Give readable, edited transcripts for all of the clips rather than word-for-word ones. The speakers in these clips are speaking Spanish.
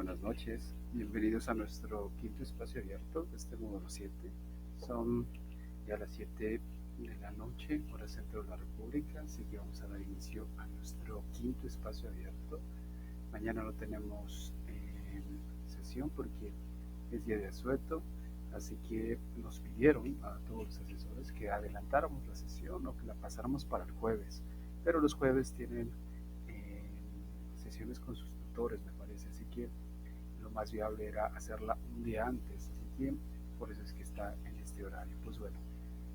buenas noches. Bienvenidos a nuestro quinto espacio abierto de este módulo 7. Son ya las 7 de la noche, hora centro de la República, así que vamos a dar inicio a nuestro quinto espacio abierto. Mañana no tenemos sesión porque es día de asueto, así que nos pidieron a todos los asesores que adelantáramos la sesión o que la pasáramos para el jueves, pero los jueves tienen sesiones con sus tutores, me parece, así que lo más viable era hacerla un día antes, así que por eso es que está en este horario. Pues bueno,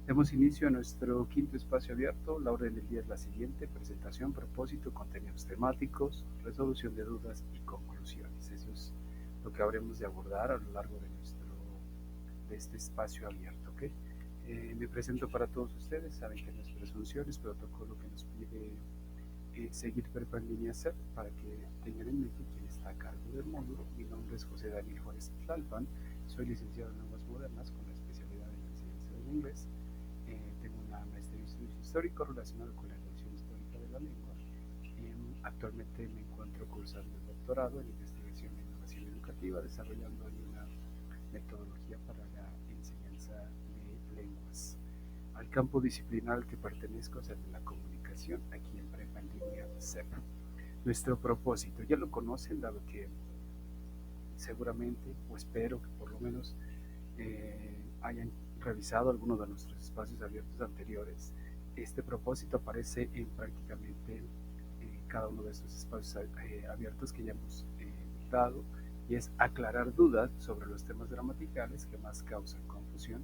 demos inicio a nuestro quinto espacio abierto. La orden del día es la siguiente: presentación, propósito, contenidos temáticos, resolución de dudas y conclusiones. Eso es lo que habremos de abordar a lo largo de este espacio abierto, ¿ok? Me presento para todos ustedes. Saben que no es presunción, es protocolo que nos pide seguir Prepa en línea CEP para que tengan en mente quién está a cargo del módulo. Mi nombre es José Daniel Juárez Tlalpan, soy licenciado en lenguas modernas con la especialidad en enseñanza del inglés. Tengo una maestría en estudios históricos relacionada con la evolución histórica de la lengua. Actualmente me encuentro cursando el doctorado en investigación e innovación educativa, desarrollando ahí una metodología para la enseñanza de lenguas. Al campo disciplinar al que pertenezco es el de la comunicación, aquí en Prepa en línea CEP. Nuestro propósito, ya lo conocen, dado que seguramente, o espero que por lo menos hayan revisado algunos de nuestros espacios abiertos anteriores. Este propósito aparece en prácticamente cada uno de estos espacios abiertos que ya hemos dado, y es aclarar dudas sobre los temas gramaticales que más causan confusión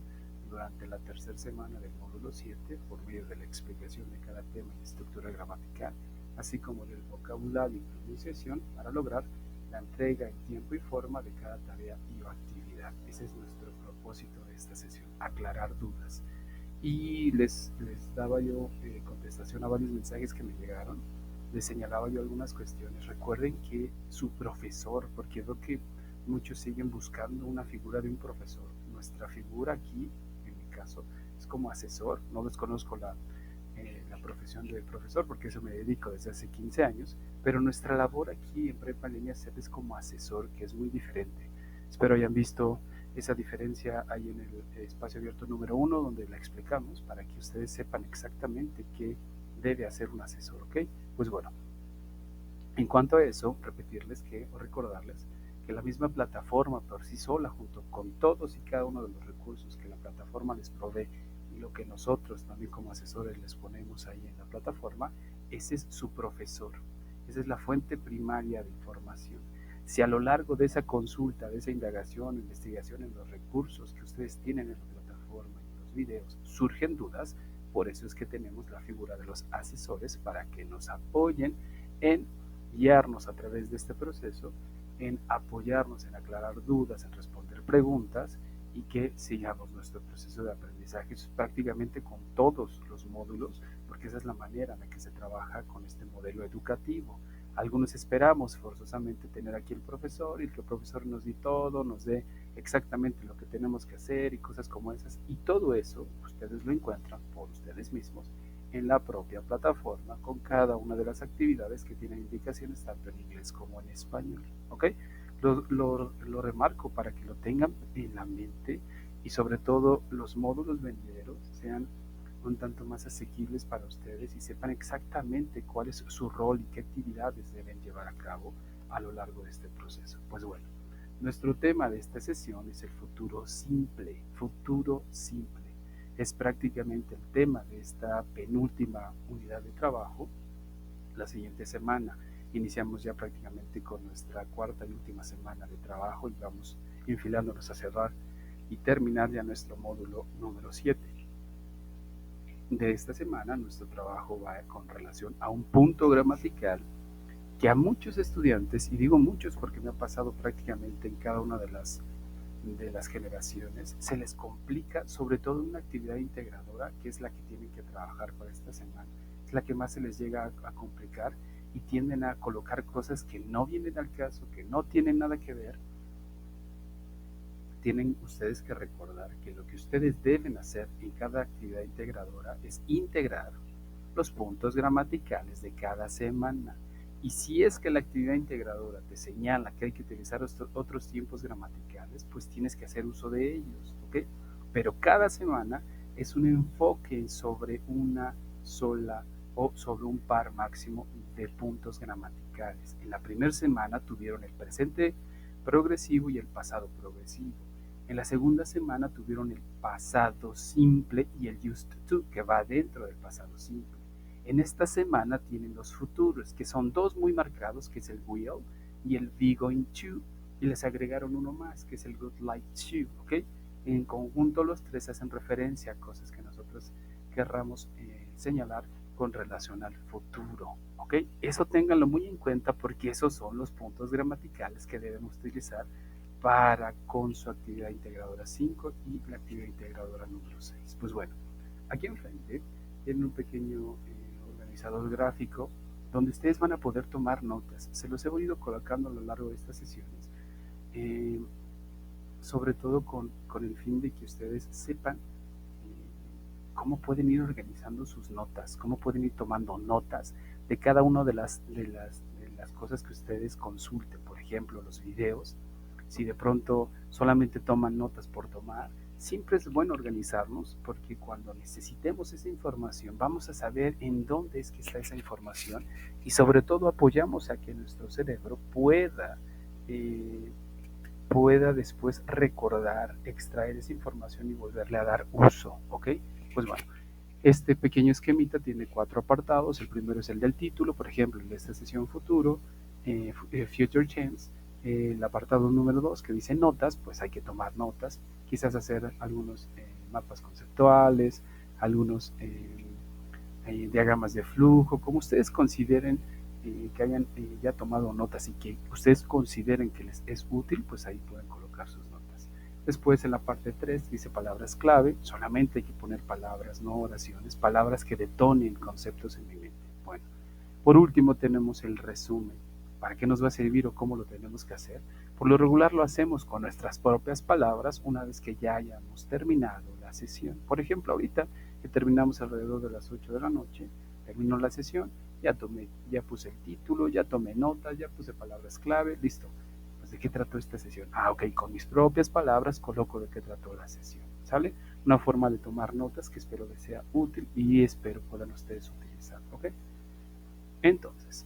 durante la tercera semana del módulo 7 por medio de la explicación de cada tema y estructura gramatical, así como del vocabulario y pronunciación, para lograr la entrega en tiempo y forma de cada tarea y o actividad. Ese es nuestro propósito de esta sesión: aclarar dudas. Y les daba yo contestación a varios mensajes que me llegaron, les señalaba yo algunas cuestiones. Recuerden que su profesor, porque veo que muchos siguen buscando una figura de un profesor. Nuestra figura aquí, en mi caso, es como asesor. No desconozco la profesión de profesor porque eso me dedico desde hace 15 años, pero nuestra labor aquí en Prepa en línea CEP es como asesor, que es muy diferente. Espero hayan visto esa diferencia ahí en el espacio abierto número 1, donde la explicamos para que ustedes sepan exactamente qué debe hacer un asesor, ¿ok? Pues bueno, en cuanto a eso, repetirles que, o recordarles que la misma plataforma por sí sola, junto con todos y cada uno de los recursos que la plataforma les provee y lo que nosotros también como asesores les ponemos ahí en la plataforma, ese es su profesor. Esa es la fuente primaria de información. Si a lo largo de esa consulta, de esa indagación, investigación en los recursos que ustedes tienen en la plataforma y en los videos, surgen dudas, por eso es que tenemos la figura de los asesores, para que nos apoyen en guiarnos a través de este proceso, en apoyarnos en aclarar dudas, en responder preguntas, y que sigamos nuestro proceso de aprendizaje prácticamente con todos los módulos, porque esa es la manera en la que se trabaja con este modelo educativo. Algunos esperamos forzosamente tener aquí el profesor y que el profesor nos dé todo, nos dé exactamente lo que tenemos que hacer y cosas como esas, y todo eso ustedes lo encuentran por ustedes mismos en la propia plataforma, con cada una de las actividades que tienen indicaciones tanto en inglés como en español, ¿ok? Lo remarco para que lo tengan en la mente, y sobre todo los módulos venideros sean un tanto más asequibles para ustedes y sepan exactamente cuál es su rol y qué actividades deben llevar a cabo a lo largo de este proceso. Pues bueno, nuestro tema de esta sesión es el futuro simple. Futuro simple es prácticamente el tema de esta penúltima unidad de trabajo. La siguiente semana iniciamos ya prácticamente con nuestra cuarta y última semana de trabajo y vamos enfilándonos a cerrar y terminar ya nuestro módulo número 7. De esta semana nuestro trabajo va con relación a un punto gramatical que a muchos estudiantes, y digo muchos porque me ha pasado prácticamente en cada una de las generaciones, se les complica, sobre todo en una actividad integradora, que es la que tienen que trabajar para esta semana. Es la que más se les llega a complicar, y tienden a colocar cosas que no vienen al caso, que no tienen nada que ver. Tienen ustedes que recordar que lo que ustedes deben hacer en cada actividad integradora es integrar los puntos gramaticales de cada semana. Y si es que la actividad integradora te señala que hay que utilizar otros tiempos gramaticales, pues tienes que hacer uso de ellos, ¿ok? Pero cada semana es un enfoque sobre una sola o sobre un par máximo de puntos gramaticales. En la primera semana tuvieron el presente progresivo y el pasado progresivo. En la segunda semana tuvieron el pasado simple y el used to, que va dentro del pasado simple. En esta semana tienen los futuros, que son dos muy marcados, que es el will y el be going to, y les agregaron uno más, que es el would like to, ¿ok? En conjunto los tres hacen referencia a cosas que nosotros querramos señalar con relación al futuro, ¿ok? Eso ténganlo muy en cuenta porque esos son los puntos gramaticales que debemos utilizar para con su actividad integradora 5 y la actividad integradora número 6. Pues bueno, aquí enfrente tienen un pequeño organizador gráfico donde ustedes van a poder tomar notas. Se los he ido colocando a lo largo de estas sesiones, eh, sobre todo con el fin de que ustedes sepan cómo pueden ir organizando sus notas, cómo pueden ir tomando notas de cada una de las cosas que ustedes consulten. Por ejemplo, los videos. Si de pronto solamente toman notas por tomar, siempre es bueno organizarnos porque cuando necesitemos esa información vamos a saber en dónde es que está esa información y sobre todo apoyamos a que nuestro cerebro pueda después recordar, extraer esa información y volverle a dar uso, ¿ok? Pues bueno, este pequeño esquemita tiene 4 apartados. El primero es el del título, por ejemplo, en esta sesión futuro, Future Tense. El apartado número 2 que dice notas, pues hay que tomar notas, quizás hacer algunos mapas conceptuales, algunos diagramas de flujo, como ustedes consideren que hayan ya tomado notas y que ustedes consideren que les es útil, pues ahí pueden colocar sus notas. Después en la parte 3 dice palabras clave, solamente hay que poner palabras, no oraciones, palabras que detonen conceptos en mi mente. Bueno, por último tenemos el resumen. ¿Para qué nos va a servir o cómo lo tenemos que hacer? Por lo regular lo hacemos con nuestras propias palabras una vez que ya hayamos terminado la sesión. Por ejemplo, ahorita que terminamos alrededor de las 8 de la noche, terminó la sesión, ya puse el título, ya tomé notas, ya puse palabras clave, listo. Pues ¿de qué trató esta sesión? Ok, con mis propias palabras coloco de qué trató la sesión, ¿sale? Una forma de tomar notas que espero les sea útil y espero puedan ustedes utilizar, ¿ok? Entonces,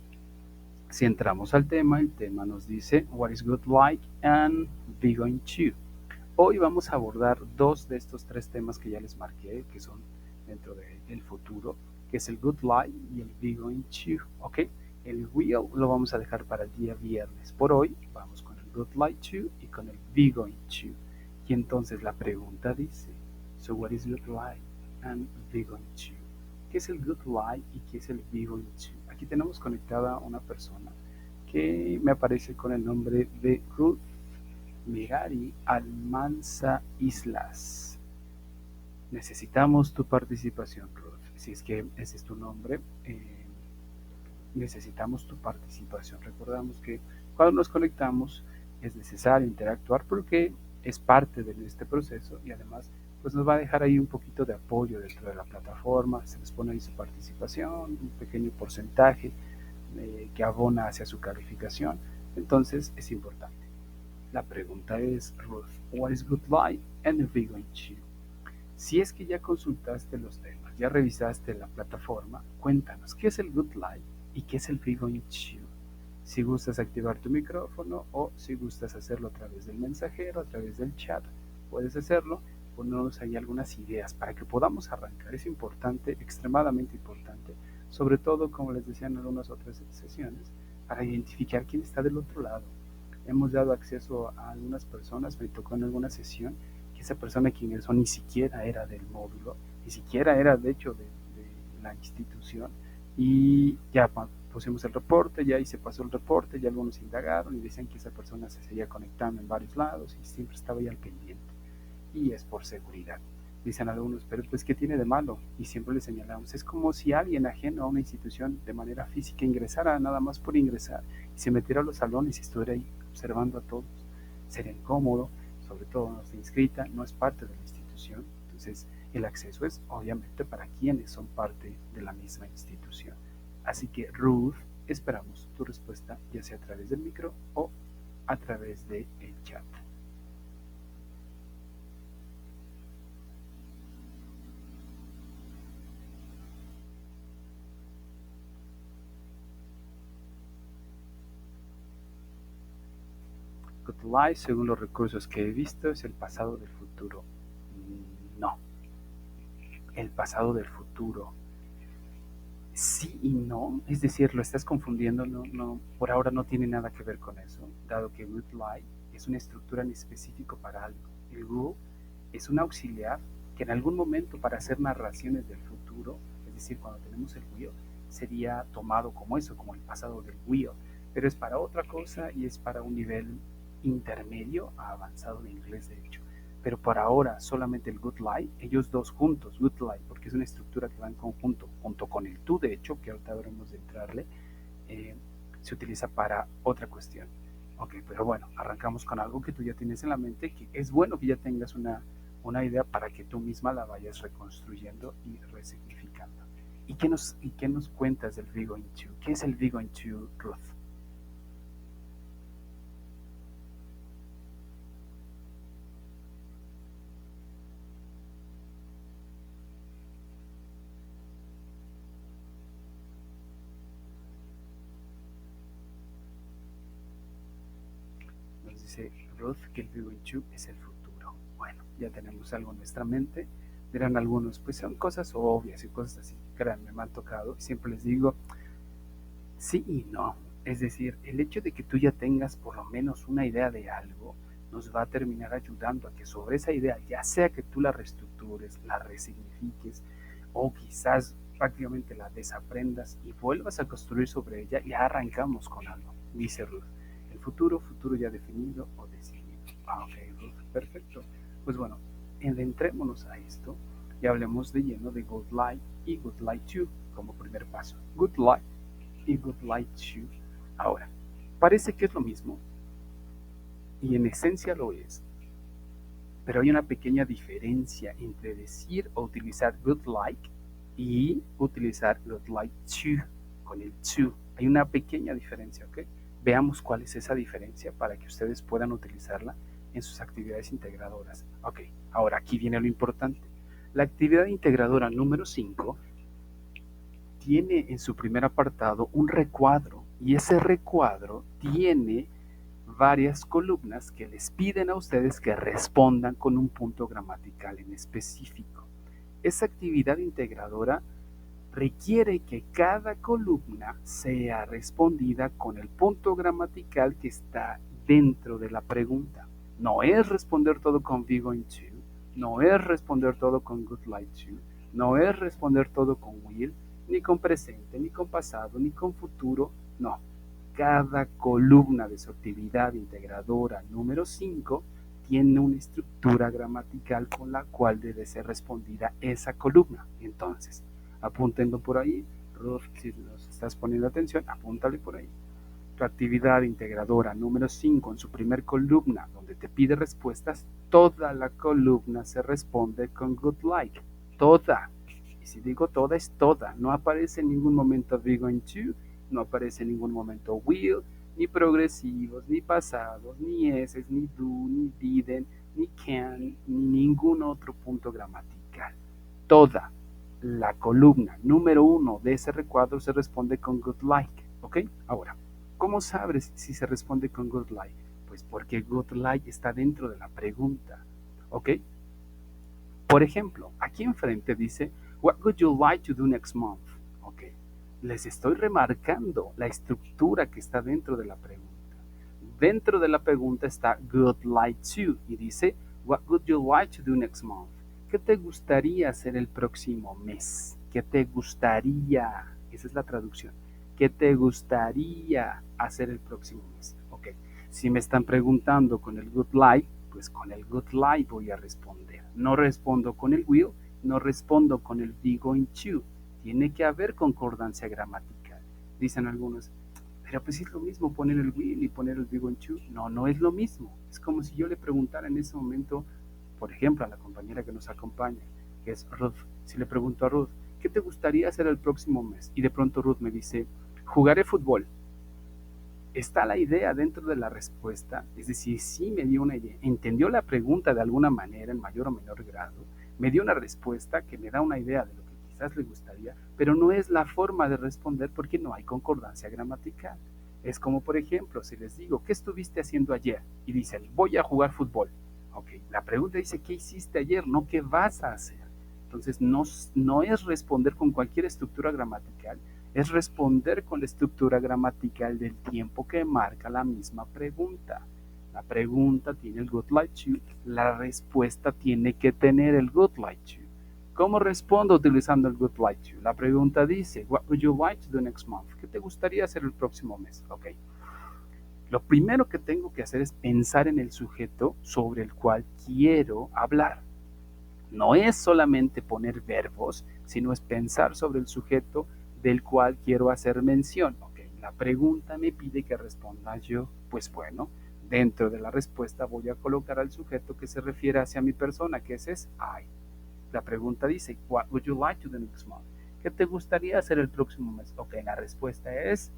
si entramos al tema, el tema nos dice what is good like and be going to. Hoy vamos a abordar dos de estos tres temas que ya les marqué, que son dentro del futuro, que es el good like y el be going to, ¿ok? El will lo vamos a dejar para el día viernes. Por hoy vamos con el good like to y con el be going to. Y entonces la pregunta dice, so what is good like and be going to? ¿Qué es el good like y qué es el be going to? Aquí tenemos conectada una persona que me aparece con el nombre de Ruth Mirari Almanza Islas. Necesitamos tu participación, Ruth. Si es que ese es tu nombre, necesitamos tu participación. Recordamos que cuando nos conectamos es necesario interactuar porque es parte de este proceso y además pues nos va a dejar ahí un poquito de apoyo dentro de la plataforma, se les pone ahí su participación, un pequeño porcentaje que abona hacia su calificación, entonces es importante. La pregunta es, Ruth, what is good life and be going to? Si es que ya consultaste los temas, ya revisaste la plataforma, cuéntanos, ¿qué es el good life y qué es el be going to? Si gustas activar tu micrófono o si gustas hacerlo a través del mensajero, a través del chat, puedes hacerlo, ponernos ahí algunas ideas para que podamos arrancar. Es importante, extremadamente importante, sobre todo, como les decía en algunas otras sesiones, para identificar quién está del otro lado. Hemos dado acceso a algunas personas, me tocó en alguna sesión, que esa persona que ingresó ni siquiera era del módulo, ni siquiera era de hecho de la institución, y ya pusimos el reporte, ya ahí se pasó el reporte, ya algunos indagaron y decían que esa persona se seguía conectando en varios lados y siempre estaba ahí al pendiente. Y es por seguridad. Dicen algunos, pero pues ¿qué tiene de malo? Y siempre le señalamos, es como si alguien ajeno a una institución de manera física ingresara nada más por ingresar y se metiera a los salones y estuviera ahí observando a todos. Sería incómodo, sobre todo no está inscrita, no es parte de la institución, entonces el acceso es obviamente para quienes son parte de la misma institución. Así que Ruth, esperamos tu respuesta, ya sea a través del micro o a través del chat. Good Life, según los recursos que he visto, es el pasado del futuro. No, el pasado del futuro. Sí y no, es decir, lo estás confundiendo, no, por ahora no tiene nada que ver con eso, dado que Good Life es una estructura en específico para algo. El Google es un auxiliar que en algún momento para hacer narraciones del futuro, es decir, cuando tenemos el will, sería tomado como eso, como el pasado del will, pero es para otra cosa y es para un nivel intermedio a avanzado de inglés, de hecho. Pero por ahora solamente el Good Life, ellos dos juntos, Good Life, porque es una estructura que va en conjunto, junto con el tú, de hecho, que ahorita habremos de entrarle, se utiliza para otra cuestión. Ok, pero bueno, arrancamos con algo que tú ya tienes en la mente, que es bueno que ya tengas una idea para que tú misma la vayas reconstruyendo y resignificando. ¿Y qué nos cuentas del Vigo Into? ¿Qué es el Vigo Into, Ruth? Nos dice Ruth que el Vigo Into es el futuro. Bueno, ya tenemos algo en nuestra mente. Dirán algunos, pues son cosas obvias y cosas así. Créanme, me han tocado y siempre les digo, sí y no. Es decir, el hecho de que tú ya tengas por lo menos una idea de algo nos va a terminar ayudando a que sobre esa idea, ya sea que tú la reestructures, la resignifiques o quizás prácticamente la desaprendas y vuelvas a construir sobre ella, ya arrancamos con algo, dice Ruth. El futuro, futuro ya definido o decidido. Ah, ok, Ruth, perfecto. Pues bueno, adentrémonos a esto y hablemos de lleno de Good Life y Good Life 2 como primer paso. Good Life y Good Light Shoe. Ahora, parece que es lo mismo, y en esencia lo es, pero hay una pequeña diferencia entre decir o utilizar good like y utilizar good like to, con el to. Hay una pequeña diferencia, ¿ok? Veamos cuál es esa diferencia para que ustedes puedan utilizarla en sus actividades integradoras. Ok, ahora aquí viene lo importante. La actividad integradora número 5 tiene en su primer apartado un recuadro y ese recuadro tiene varias columnas que les piden a ustedes que respondan con un punto gramatical en específico. Esa actividad integradora requiere que cada columna sea respondida con el punto gramatical que está dentro de la pregunta. No es responder todo con be going to, no es responder todo con good like to, no es responder todo con will, ni con presente, ni con pasado, ni con futuro, no. Cada columna de su actividad integradora número 5 tiene una estructura gramatical con la cual debe ser respondida esa columna. Entonces, apúntenlo por ahí. Ruth, si nos estás poniendo atención, apúntale por ahí. Tu actividad integradora número 5 en su primer columna, donde te pide respuestas, toda la columna se responde con good like. Toda. Y si digo toda, es toda. No aparece en ningún momento be going to, no aparece en ningún momento will, ni progresivos, ni pasados, ni eses, ni do, ni didn't, ni can, ni ningún otro punto gramatical. Toda la columna número 1 de ese recuadro se responde con good like, ¿ok? Ahora, ¿cómo sabes si se responde con good like? Pues porque good like está dentro de la pregunta, ¿ok? Por ejemplo, aquí enfrente dice, what would you like to do next month? ¿Ok? Les estoy remarcando la estructura que está dentro de la pregunta. Dentro de la pregunta está good like to y dice, what would you like to do next month? ¿Qué te gustaría hacer el próximo mes? ¿Qué te gustaría? Esa es la traducción. ¿Qué te gustaría hacer el próximo mes? Ok. Si me están preguntando con el good like, pues con el good like voy a responder. No respondo con el will, no respondo con el be going to. Tiene que haber concordancia gramatical. Dicen algunos, pero pues es lo mismo poner el will y poner el be going to. No, no es lo mismo. Es como si yo le preguntara en ese momento, por ejemplo, a la compañera que nos acompaña, que es Ruth. Si le pregunto a Ruth, ¿qué te gustaría hacer el próximo mes? Y de pronto Ruth me dice, jugaré fútbol. Está la idea dentro de la respuesta, es decir, sí me dio una idea, entendió la pregunta de alguna manera en mayor o menor grado, me dio una respuesta que me da una idea de lo que quizás le gustaría, pero no es la forma de responder porque no hay concordancia gramatical. Es como, por ejemplo, si les digo, ¿qué estuviste haciendo ayer? Y dicen, voy a jugar fútbol. Ok, la pregunta dice, ¿qué hiciste ayer? No, ¿qué vas a hacer? Entonces, no es responder con cualquier estructura gramatical, es responder con la estructura gramatical del tiempo que marca la misma pregunta. La pregunta tiene el would like to, la respuesta tiene que tener el would like to. ¿Cómo respondo utilizando el would like to? La pregunta dice, what would you like to do next month? ¿Qué te gustaría hacer el próximo mes? Ok. Lo primero que tengo que hacer es pensar en el sujeto sobre el cual quiero hablar. No es solamente poner verbos, sino es pensar sobre el sujeto del cual quiero hacer mención. Okay, la pregunta me pide que responda yo. Pues bueno, dentro de la respuesta voy a colocar al sujeto que se refiere hacia mi persona, que ese es I. La pregunta dice, what would you like to do next month? ¿Qué te gustaría hacer el próximo mes? Ok, la respuesta es,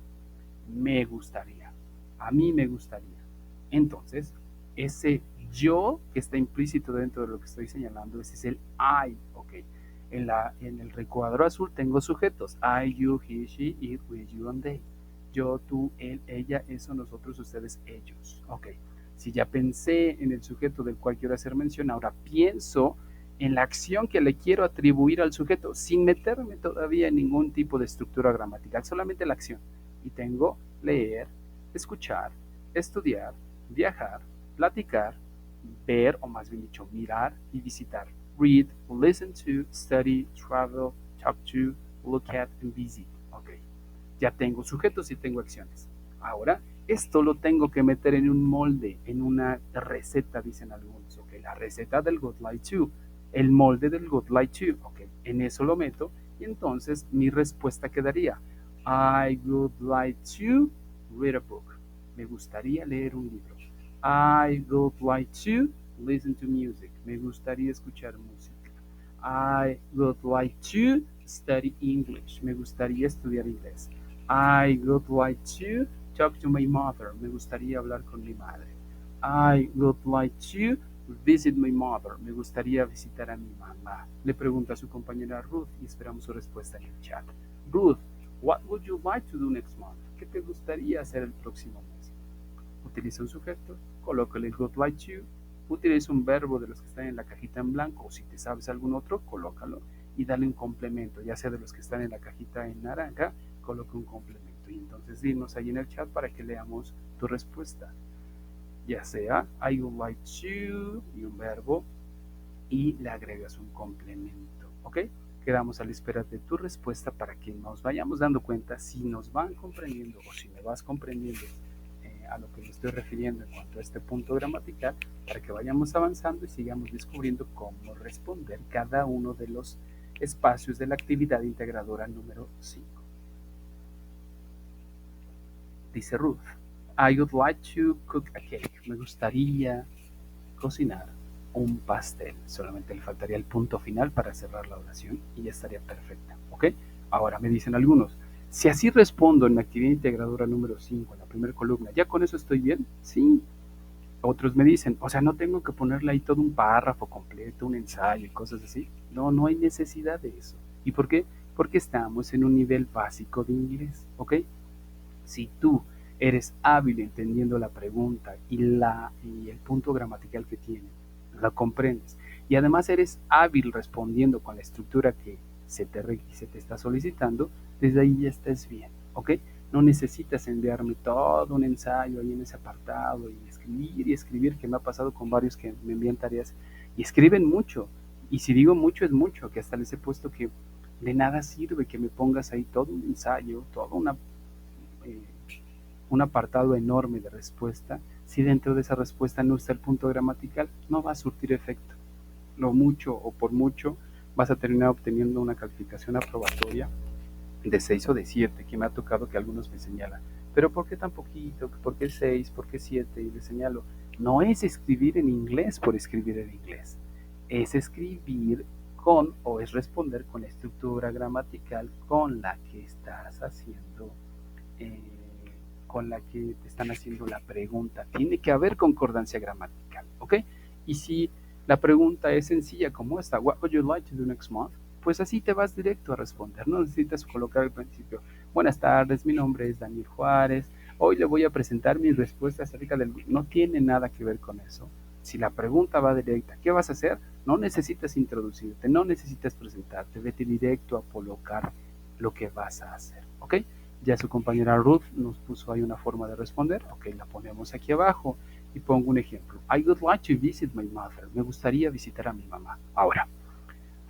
me gustaría. A mí me gustaría. Entonces, ese yo que está implícito dentro de lo que estoy señalando, ese es el I, ok. En el recuadro azul tengo sujetos, I, you, he, she, it, we, you, and they. Yo, tú, él, ella, eso, nosotros, ustedes, ellos, ok. Si ya pensé en el sujeto del cual quiero hacer mención, ahora pienso en la acción que le quiero atribuir al sujeto, sin meterme todavía en ningún tipo de estructura gramatical, solamente la acción. Y tengo leer, escuchar, estudiar, viajar, platicar, ver, o más bien dicho, mirar y visitar. Read, listen to, study, travel, talk to, look at, and visit. Ok, ya tengo sujetos y tengo acciones. Ahora, esto lo tengo que meter en un molde, en una receta, dicen algunos. Ok, la receta del Good Like To, el molde del Good Like To. Ok, en eso lo meto y entonces mi respuesta quedaría: I would like to read a book. Me gustaría leer un libro. I would like to listen to music. Me gustaría escuchar música. I would like to study English. Me gustaría estudiar inglés. I would like to talk to my mother. Me gustaría hablar con mi madre. I would like to visit my mother. Me gustaría visitar a mi mamá. Le pregunta a su compañera Ruth y esperamos su respuesta en el chat. Ruth, what would you like to do next month? ¿Qué te gustaría hacer el próximo mes? Utiliza un sujeto, colócale el would like to, utiliza un verbo de los que están en la cajita en blanco, o si te sabes algún otro, colócalo y dale un complemento, ya sea de los que están en la cajita en naranja, coloca un complemento y entonces dinos ahí en el chat para que leamos tu respuesta, ya sea I would like to y un verbo y le agregas un complemento, ¿ok? Quedamos a la espera de tu respuesta para que nos vayamos dando cuenta si nos van comprendiendo o si me vas comprendiendo a lo que me estoy refiriendo en cuanto a este punto gramatical, para que vayamos avanzando y sigamos descubriendo cómo responder cada uno de los espacios de la actividad integradora número 5. Dice Ruth, I would like to cook a cake. Me gustaría cocinar un pastel. Solamente le faltaría el punto final para cerrar la oración y ya estaría perfecta, ¿ok? Ahora me dicen algunos, si así respondo en la actividad integradora número 5, en la primera columna, ¿ya con eso estoy bien? Sí. Otros me dicen, o sea, no tengo que ponerle ahí todo un párrafo completo, un ensayo y cosas así. No, no hay necesidad de eso. ¿Y por qué? Porque estamos en un nivel básico de inglés, ¿ok? Si tú eres hábil entendiendo la pregunta y el punto gramatical que tiene, la comprendes, y además eres hábil respondiendo con la estructura que se te está solicitando, desde ahí ya estás bien, ¿ok? No necesitas enviarme todo un ensayo ahí en ese apartado y escribir, que me ha pasado con varios que me envían tareas y escriben mucho, y si digo mucho es mucho, que hasta les he puesto que de nada sirve que me pongas ahí todo un ensayo, toda eh, un apartado enorme de respuesta, si dentro de esa respuesta no está el punto gramatical, no va a surtir efecto. Lo mucho o por mucho vas a terminar obteniendo una calificación aprobatoria de 6 o de 7, que me ha tocado que algunos me señalan. Pero ¿por qué tan poquito? ¿Por qué 6? ¿Por qué 7? Y les señalo, no es escribir en inglés por escribir en inglés, es escribir con o es responder con la estructura gramatical con la que estás haciendo con la que te están haciendo la pregunta. Tiene que haber concordancia gramatical, ¿ok? Y si la pregunta es sencilla como esta, what would you like to do next month? Pues así te vas directo a responder, no necesitas colocar al principio, buenas tardes, mi nombre es Daniel Juárez, hoy le voy a presentar mis respuestas acerca del... No tiene nada que ver con eso. Si la pregunta va directa, ¿qué vas a hacer? No necesitas introducirte, no necesitas presentarte, vete directo a colocar lo que vas a hacer, ¿ok? Ya su compañera Ruth nos puso ahí una forma de responder, ok, la ponemos aquí abajo y pongo un ejemplo. I would like to visit my mother. Me gustaría visitar a mi mamá. Ahora,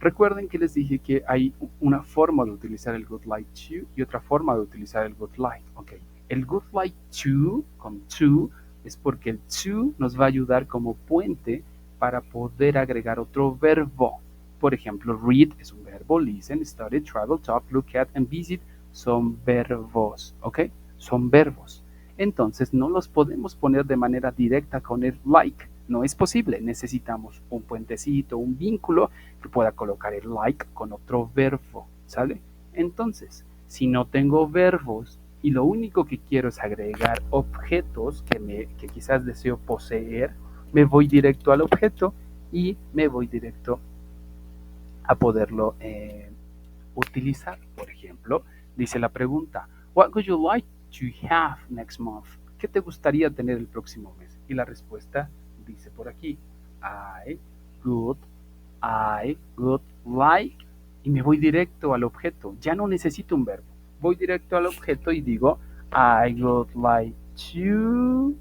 recuerden que les dije que hay una forma de utilizar el would like to y otra forma de utilizar el would like, ok. El would like to, con to, es porque el to nos va a ayudar como puente para poder agregar otro verbo. Por ejemplo, read es un verbo, listen, study, travel, talk, look at and visit son verbos, ¿ok? Son verbos. Entonces no los podemos poner de manera directa con el like. No es posible. Necesitamos un puentecito, un vínculo que pueda colocar el like con otro verbo, ¿sale? Entonces, si no tengo verbos y lo único que quiero es agregar objetos que quizás deseo poseer, me voy directo al objeto y me voy directo a poderlo utilizar. Por ejemplo, dice la pregunta, what would you like to have next month? ¿Qué te gustaría tener el próximo mes? Y la respuesta dice por aquí, I would like, y me voy directo al objeto. Ya no necesito un verbo. Voy directo al objeto y digo, I would like to,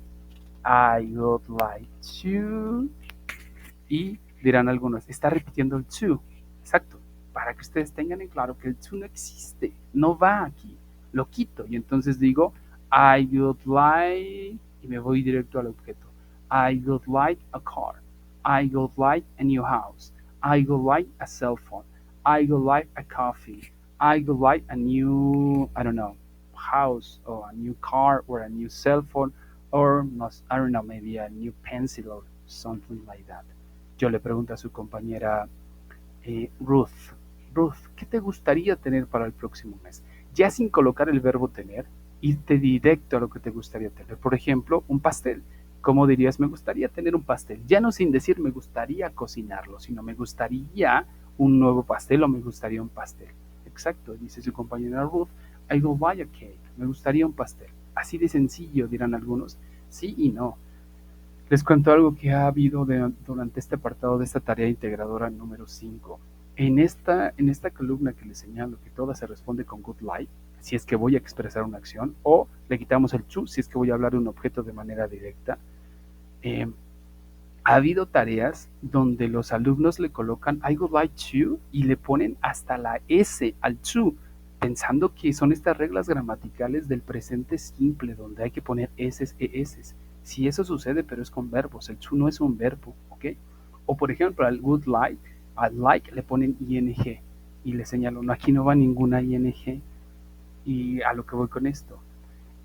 y dirán algunos, está repitiendo el to. Exacto, para que ustedes tengan en claro que el to no existe, no va aquí, lo quito y entonces digo I would like y me voy directo al objeto. I would like a car, I would like a new house, I would like a cell phone, I would like a coffee, I would like a new, I don't know, house or a new car or a new cell phone or I don't know, maybe a new pencil or something like that. Yo le pregunto a su compañera Ruth, ¿qué te gustaría tener para el próximo mes? Ya sin colocar el verbo tener, irte directo a lo que te gustaría tener. Por ejemplo, un pastel. ¿Cómo dirías? Me gustaría tener un pastel. Ya no sin decir me gustaría cocinarlo, sino me gustaría un nuevo pastel o me gustaría un pastel. Exacto, dice su compañera Ruth, I will buy a cake. Me gustaría un pastel. Así de sencillo, dirán algunos. Sí y no. Les cuento algo que ha habido durante este apartado de esta tarea integradora número 5. En esta columna que les señalo que toda se responde con good like, si es que voy a expresar una acción, o le quitamos el to si es que voy a hablar de un objeto de manera directa. Ha habido tareas donde los alumnos le colocan I would like to y le ponen hasta la S al to, pensando que son estas reglas gramaticales del presente simple, donde hay que poner S, ES. Si eso sucede, pero es con verbos, el to no es un verbo, ¿ok? O por ejemplo, al would like, al like le ponen ing y le señalo, no, aquí no va ninguna ing. Y a lo que voy con esto,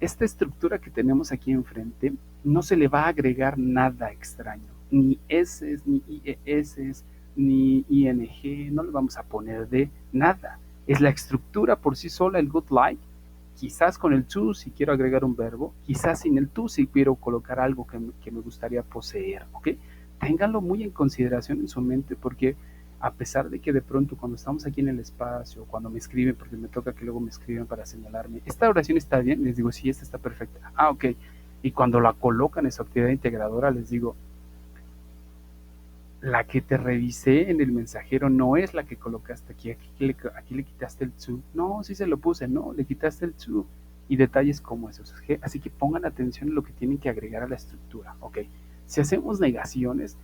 esta estructura que tenemos aquí enfrente no se le va a agregar nada extraño, ni S, ni IES, ni ING, no le vamos a poner de nada. Es la estructura por sí sola, el good like, quizás con el to si quiero agregar un verbo, quizás sin el to si quiero colocar algo que me gustaría poseer, ¿ok? Ténganlo muy en consideración en su mente porque a pesar de que de pronto cuando estamos aquí en el espacio, cuando me escriben, porque me toca que luego me escriban para señalarme, esta oración está bien, les digo, sí, esta está perfecta, ok, y cuando la colocan en su actividad integradora, les digo, la que te revisé en el mensajero no es la que colocaste aquí, aquí le quitaste el to, no, sí se lo puse, no, le quitaste el to, y detalles como esos, así que pongan atención en lo que tienen que agregar a la estructura, ok, si hacemos negaciones,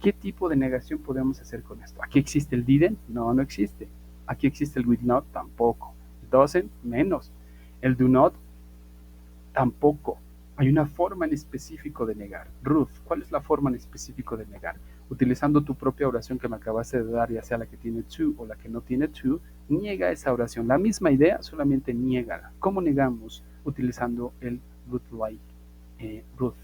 ¿qué tipo de negación podemos hacer con esto? ¿Aquí existe el didn't? No, no existe. ¿Aquí existe el will not? Tampoco. El doesn't? Menos. El do not? Tampoco. Hay una forma en específico de negar. Ruth, ¿cuál es la forma en específico de negar? Utilizando tu propia oración que me acabaste de dar, ya sea la que tiene to o la que no tiene to, niega esa oración. La misma idea, solamente niégala. ¿Cómo negamos? Utilizando el would like, Ruth.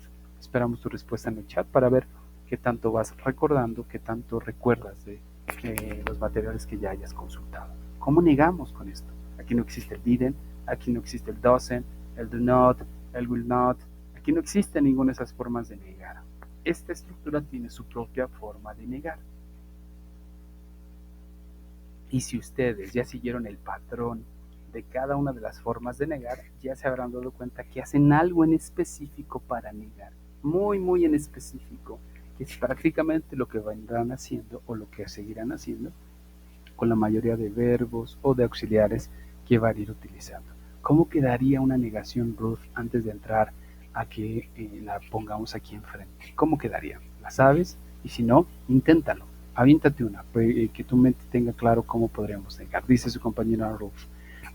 Esperamos tu respuesta en el chat para ver qué tanto vas recordando, qué tanto recuerdas de los materiales que ya hayas consultado. ¿Cómo negamos con esto? Aquí no existe el didn't, aquí no existe el doesn't, el do not, el will not. Aquí no existe ninguna de esas formas de negar. Esta estructura tiene su propia forma de negar. Y si ustedes ya siguieron el patrón de cada una de las formas de negar, ya se habrán dado cuenta que hacen algo en específico para negar, muy en específico, que es prácticamente lo que vendrán haciendo o lo que seguirán haciendo con la mayoría de verbos o de auxiliares que van a ir utilizando. ¿Cómo quedaría una negación, Ruth, antes de entrar a que la pongamos aquí enfrente? ¿Cómo quedaría? ¿La sabes? Y si no, inténtalo. Aviéntate una, que tu mente tenga claro cómo podríamos negar. Dice su compañera Ruth,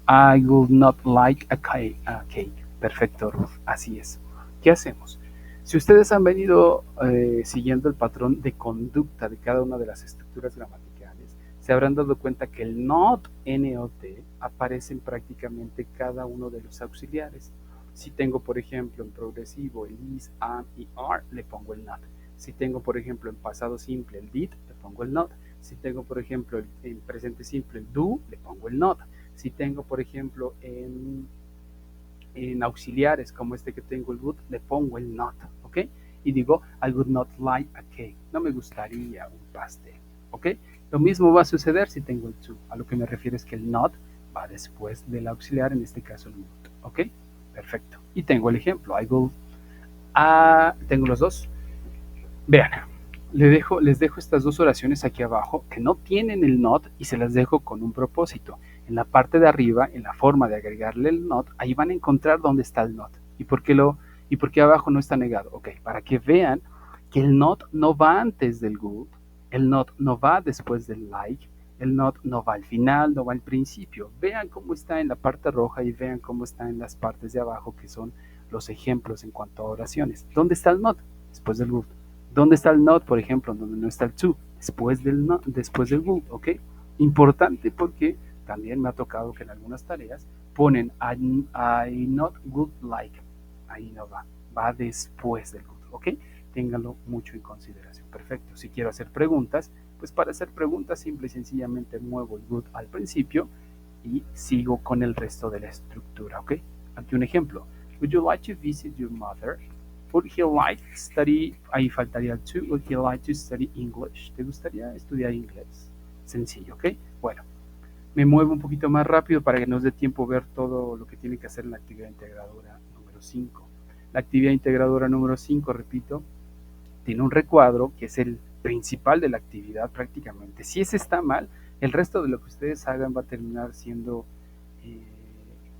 I would not like a cake. Perfecto, Ruth, así es. ¿Qué hacemos? Si ustedes han venido siguiendo el patrón de conducta de cada una de las estructuras gramaticales, se habrán dado cuenta que el not, N-O-T, aparece en prácticamente cada uno de los auxiliares. Si tengo, por ejemplo, en progresivo el is, am y are, le pongo el not. Si tengo, por ejemplo, en pasado simple el did, le pongo el not. Si tengo, por ejemplo, en presente simple el do, le pongo el not. Si tengo, por ejemplo, en auxiliares como este que tengo el would, le pongo el not, ¿ok? Y digo, I would not like a cake. No me gustaría un pastel, ¿ok? Lo mismo va a suceder si tengo el to. A lo que me refiero es que el not va después del auxiliar, en este caso el would, ¿ok? Perfecto. Y tengo el ejemplo, I will, tengo los dos. Vean, les dejo estas dos oraciones aquí abajo que no tienen el not y se las dejo con un propósito. En la parte de arriba, en la forma de agregarle el not, ahí van a encontrar dónde está el not. ¿Y por qué abajo no está negado? Ok, para que vean que el not no va antes del good, el not no va después del like, el not no va al final, no va al principio. Vean cómo está en la parte roja y vean cómo está en las partes de abajo, que son los ejemplos en cuanto a oraciones. ¿Dónde está el not? Después del good. ¿Dónde está el not, por ejemplo? Donde no está el to, después del would, ¿ok? Importante porque también me ha tocado que en algunas tareas ponen I not would like. Ahí no va después del would, ¿ok? Ténganlo mucho en consideración. Perfecto. Si quiero hacer preguntas, pues para hacer preguntas simple y sencillamente muevo el would al principio y sigo con el resto de la estructura, ¿ok? Aquí un ejemplo. Would you like to visit your mother? Would he like to study, ahí faltaría el to, would he like to study English? ¿Te gustaría estudiar inglés? Sencillo, ¿ok? Bueno, me muevo un poquito más rápido para que nos dé tiempo ver todo lo que tiene que hacer en la actividad integradora número 5. La actividad integradora número 5, repito, tiene un recuadro que es el principal de la actividad prácticamente. Si ese está mal, el resto de lo que ustedes hagan va a terminar siendo,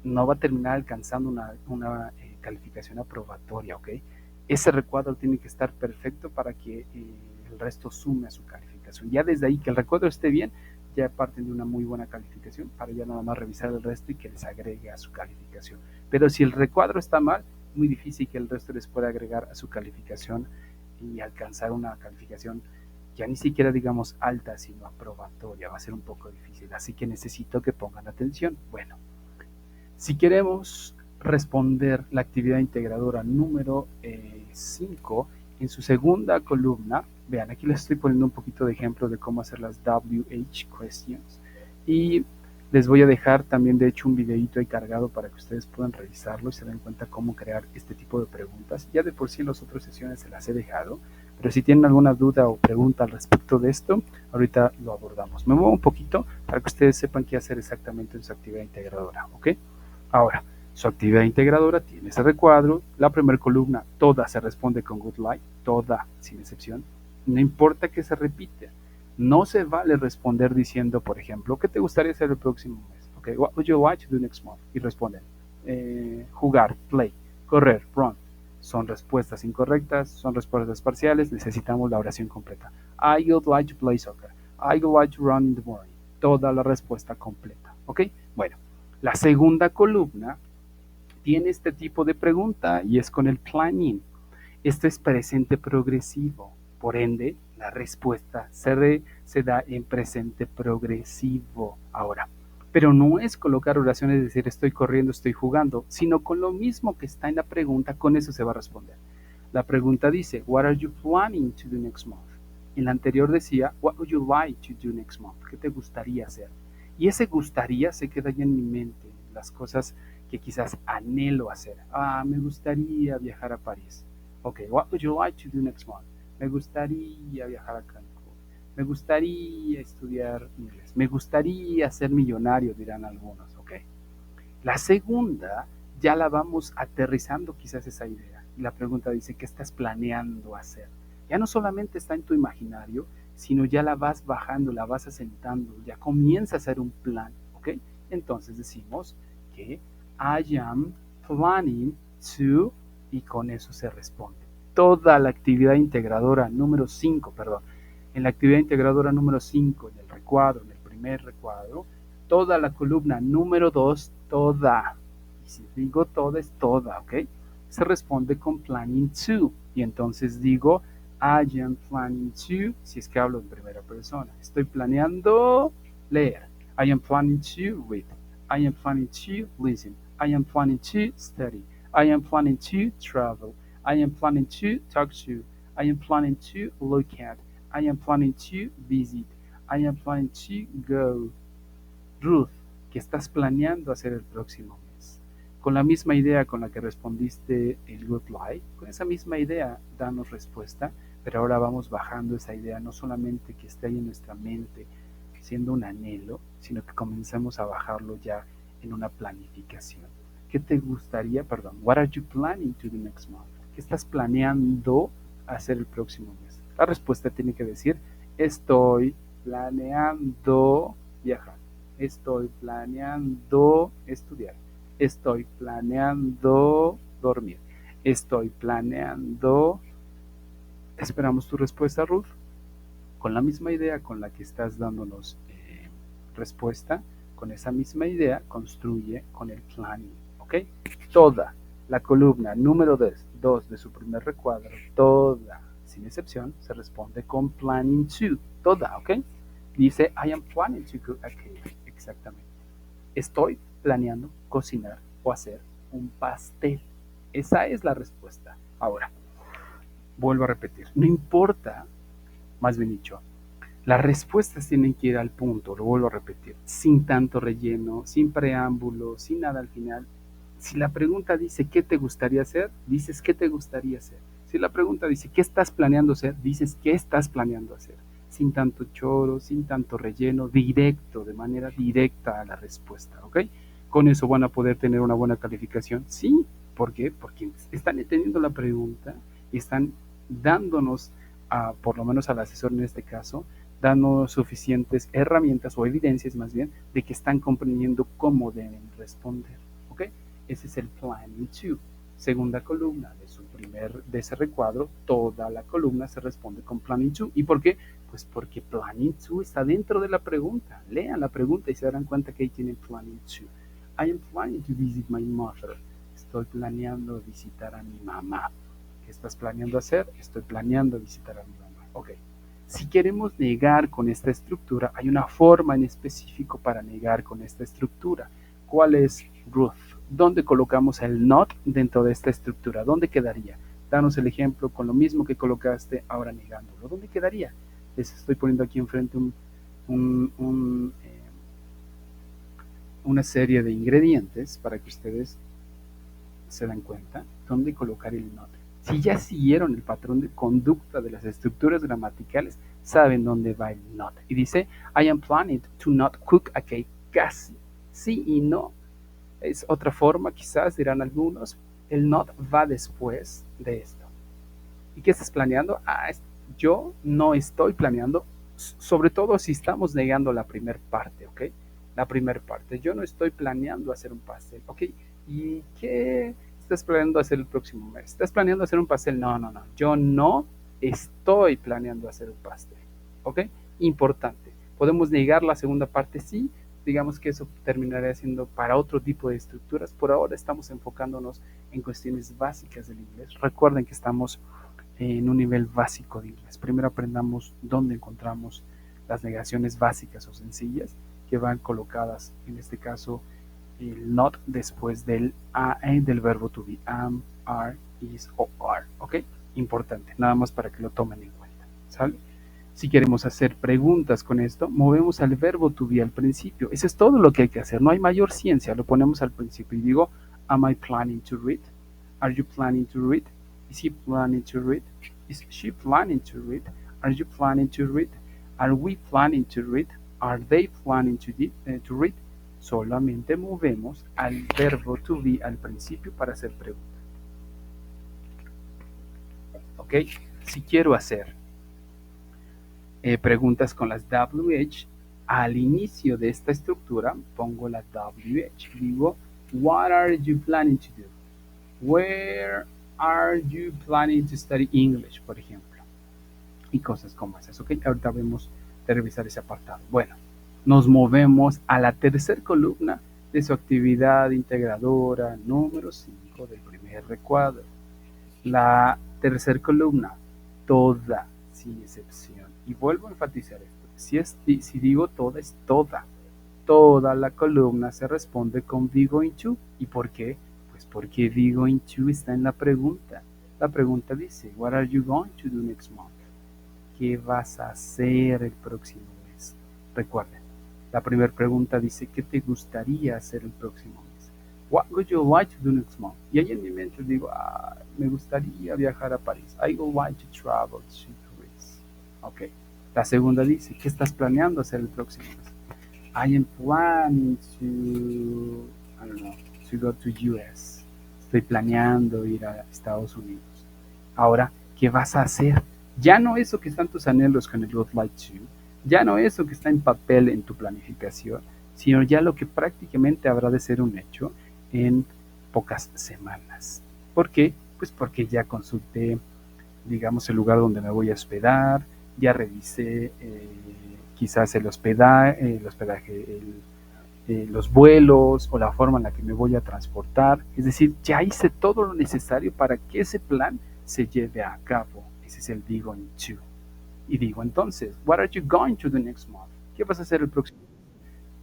no va a terminar alcanzando una calificación aprobatoria, ¿ok? Ese recuadro tiene que estar perfecto para que el resto sume a su calificación. Ya desde ahí que el recuadro esté bien, ya parten de una muy buena calificación para ya nada más revisar el resto y que les agregue a su calificación. Pero si el recuadro está mal, muy difícil que el resto les pueda agregar a su calificación y alcanzar una calificación ya ni siquiera digamos alta, sino aprobatoria. Va a ser un poco difícil, así que necesito que pongan atención. Bueno, si queremos responder la actividad integradora número 5, en su segunda columna, vean, aquí les estoy poniendo un poquito de ejemplo de cómo hacer las WH questions y les voy a dejar también de hecho un videito ahí cargado para que ustedes puedan revisarlo y se den cuenta cómo crear este tipo de preguntas. Ya de por sí en las otras sesiones se las he dejado, pero si tienen alguna duda o pregunta al respecto de esto, ahorita lo abordamos. Me muevo un poquito para que ustedes sepan qué hacer exactamente en su actividad integradora, ¿ok? Ahora, su actividad integradora tiene ese recuadro, la primera columna, toda se responde con good like, toda, sin excepción, no importa que se repita, no se vale responder diciendo, por ejemplo, ¿qué te gustaría hacer el próximo mes? Okay, what would you like to do next month? Y responden, jugar, play, correr, run. Son respuestas incorrectas, son respuestas parciales, necesitamos la oración completa. I would like to play soccer, I would like to run in the morning. Toda la respuesta completa, ¿ok? Bueno, la segunda columna tiene este tipo de pregunta y es con el planning. Esto es presente progresivo, por ende, la respuesta se da en presente progresivo ahora. Pero no es colocar oraciones, es decir, estoy corriendo, estoy jugando, sino con lo mismo que está en la pregunta, con eso se va a responder. La pregunta dice, what are you planning to do next month? En la anterior decía, what would you like to do next month? ¿Qué te gustaría hacer? Y ese gustaría se queda ya en mi mente, las cosas que quizás anhelo hacer. Me gustaría viajar a París. Ok, what would you like to do next month? Me gustaría viajar a Cancún. Me gustaría estudiar inglés. Me gustaría ser millonario, dirán algunos. Ok. La segunda ya la vamos aterrizando quizás esa idea. Y la pregunta dice, ¿qué estás planeando hacer? Ya no solamente está en tu imaginario, sino ya la vas bajando, la vas asentando, ya comienza a ser un plan, ¿ok? Entonces decimos que I am planning to, y con eso se responde. Toda la actividad integradora número 5, perdón, en la actividad integradora número 5, en el recuadro, en el primer recuadro, toda la columna número 2, toda, y si digo toda es toda, ¿ok? Se responde con planning to, y entonces digo I am planning to, si es que hablo en primera persona, estoy planeando leer. I am planning to read. I am planning to listen. I am planning to study. I am planning to travel. I am planning to talk to. I am planning to look at. I am planning to visit. I am planning to go. Ruth, ¿qué estás planeando hacer el próximo mes? Con la misma idea con la que respondiste el good life, con esa misma idea danos respuesta, pero ahora vamos bajando esa idea, no solamente que esté ahí en nuestra mente siendo un anhelo, sino que comenzamos a bajarlo ya en una planificación. ¿Qué te gustaría, what are you planning to do next month? ¿Qué estás planeando hacer el próximo mes? La respuesta tiene que decir, estoy planeando viajar. Estoy planeando estudiar. Estoy planeando dormir. Estoy planeando. Esperamos tu respuesta, Ruth. Con la misma idea con la que estás dándonos respuesta, con esa misma idea, construye con el planning. ¿Ok? Toda la columna número 2 de su primer recuadro, toda, sin excepción, se responde con planning to. Toda, ¿ok? Dice, I am planning to cook a cake. Exactamente. Estoy planeando cocinar o hacer un pastel. Esa es la respuesta. Ahora, vuelvo a repetir. No importa, más bien dicho, las respuestas tienen que ir al punto, lo vuelvo a repetir, sin tanto relleno, sin preámbulo, sin nada al final. Si la pregunta dice, ¿qué te gustaría hacer? Dices, ¿qué te gustaría hacer? Si la pregunta dice, ¿qué estás planeando hacer? Dices, ¿qué estás planeando hacer? Sin tanto choro, sin tanto relleno, directo, de manera directa a la respuesta, ¿ok? ¿Con eso van a poder tener una buena calificación? Sí. ¿Por qué? Porque están entendiendo la pregunta y están dándonos, por lo menos al asesor en este caso, dándonos suficientes herramientas o evidencias más bien de que están comprendiendo cómo deben responder, ¿ok? Ese es el planning to. Segunda columna de ese recuadro, toda la columna se responde con planning to. ¿Y por qué? Pues porque planning to está dentro de la pregunta. Lean la pregunta y se darán cuenta que ahí tienen planning to. I am planning to visit my mother. Estoy planeando visitar a mi mamá. ¿Qué estás planeando hacer? Estoy planeando visitar a mi mamá. Ok. Si queremos negar con esta estructura, hay una forma en específico para negar con esta estructura. ¿Cuál es, Ruth? ¿Dónde colocamos el not dentro de esta estructura? ¿Dónde quedaría? Danos el ejemplo con lo mismo que colocaste ahora negándolo. ¿Dónde quedaría? Les estoy poniendo aquí enfrente una serie de ingredientes para que ustedes se den cuenta dónde colocar el not. Si ya siguieron el patrón de conducta de las estructuras gramaticales, saben dónde va el not. Y dice, I am planning to not cook a cake. Casi. Sí y no. Es otra forma, quizás dirán algunos, el not va después de esto. ¿Y qué estás planeando? Yo no estoy planeando, sobre todo si estamos negando la primera parte, ¿ok? La primera parte. Yo no estoy planeando hacer un pastel, ¿ok? ¿Y qué estás planeando hacer el próximo mes? ¿Estás planeando hacer un pastel? No. Yo no estoy planeando hacer un pastel, ¿ok? Importante. ¿Podemos negar la segunda parte? Sí. Digamos que eso terminaría siendo para otro tipo de estructuras. Por ahora estamos enfocándonos en cuestiones básicas del inglés. Recuerden que estamos en un nivel básico de inglés. Primero aprendamos dónde encontramos las negaciones básicas o sencillas que van colocadas, en este caso, el not después del verbo to be, am, are, is o are, ¿ok? Importante, nada más para que lo tomen en cuenta, ¿sale? Si queremos hacer preguntas con esto, movemos al verbo to be al principio. Eso es todo lo que hay que hacer, no hay mayor ciencia, lo ponemos al principio y digo, Am I planning to read? Are you planning to read? Is he planning to read? Is she planning to read? Are you planning to read? Are we planning to read? Are they planning to read? Solamente movemos al verbo to be al principio para hacer preguntas. ¿Ok? Si quiero hacer preguntas con las WH, al inicio de esta estructura pongo la WH. Digo, what are you planning to do? Where are you planning to study English, por ejemplo? Y cosas como esas, ¿ok? Ahorita vamos a revisar ese apartado. Bueno, nos movemos a la tercera columna de su actividad integradora número 5 del primer recuadro. La tercera columna, toda, sin excepción. Y vuelvo a enfatizar esto. Si digo toda, es toda. Toda la columna se responde con be going to. ¿Y por qué? Pues porque be going to está en la pregunta. La pregunta dice, what are you going to do next month? ¿Qué vas a hacer el próximo mes? Recuerden, la primera pregunta dice, ¿qué te gustaría hacer el próximo mes? What would you like to do next month? Y ahí en mi mente digo, me gustaría viajar a París. I would like to travel to Paris. Ok. La segunda dice, ¿qué estás planeando hacer el próximo mes? I am planning to go to US. Estoy planeando ir a Estados Unidos. Ahora, ¿qué vas a hacer? Ya no eso que está en tus anhelos con el would like to, ya no eso que está en papel en tu planificación, sino ya lo que prácticamente habrá de ser un hecho en pocas semanas. ¿Por qué? Pues porque ya consulté, digamos, el lugar donde me voy a hospedar, ya revisé quizás el hospedaje, los vuelos o la forma en la que me voy a transportar. Es decir, ya hice todo lo necesario para que ese plan se lleve a cabo. Ese es el be going to. Y digo entonces, what are you going to do next month? ¿Qué vas a hacer el próximo?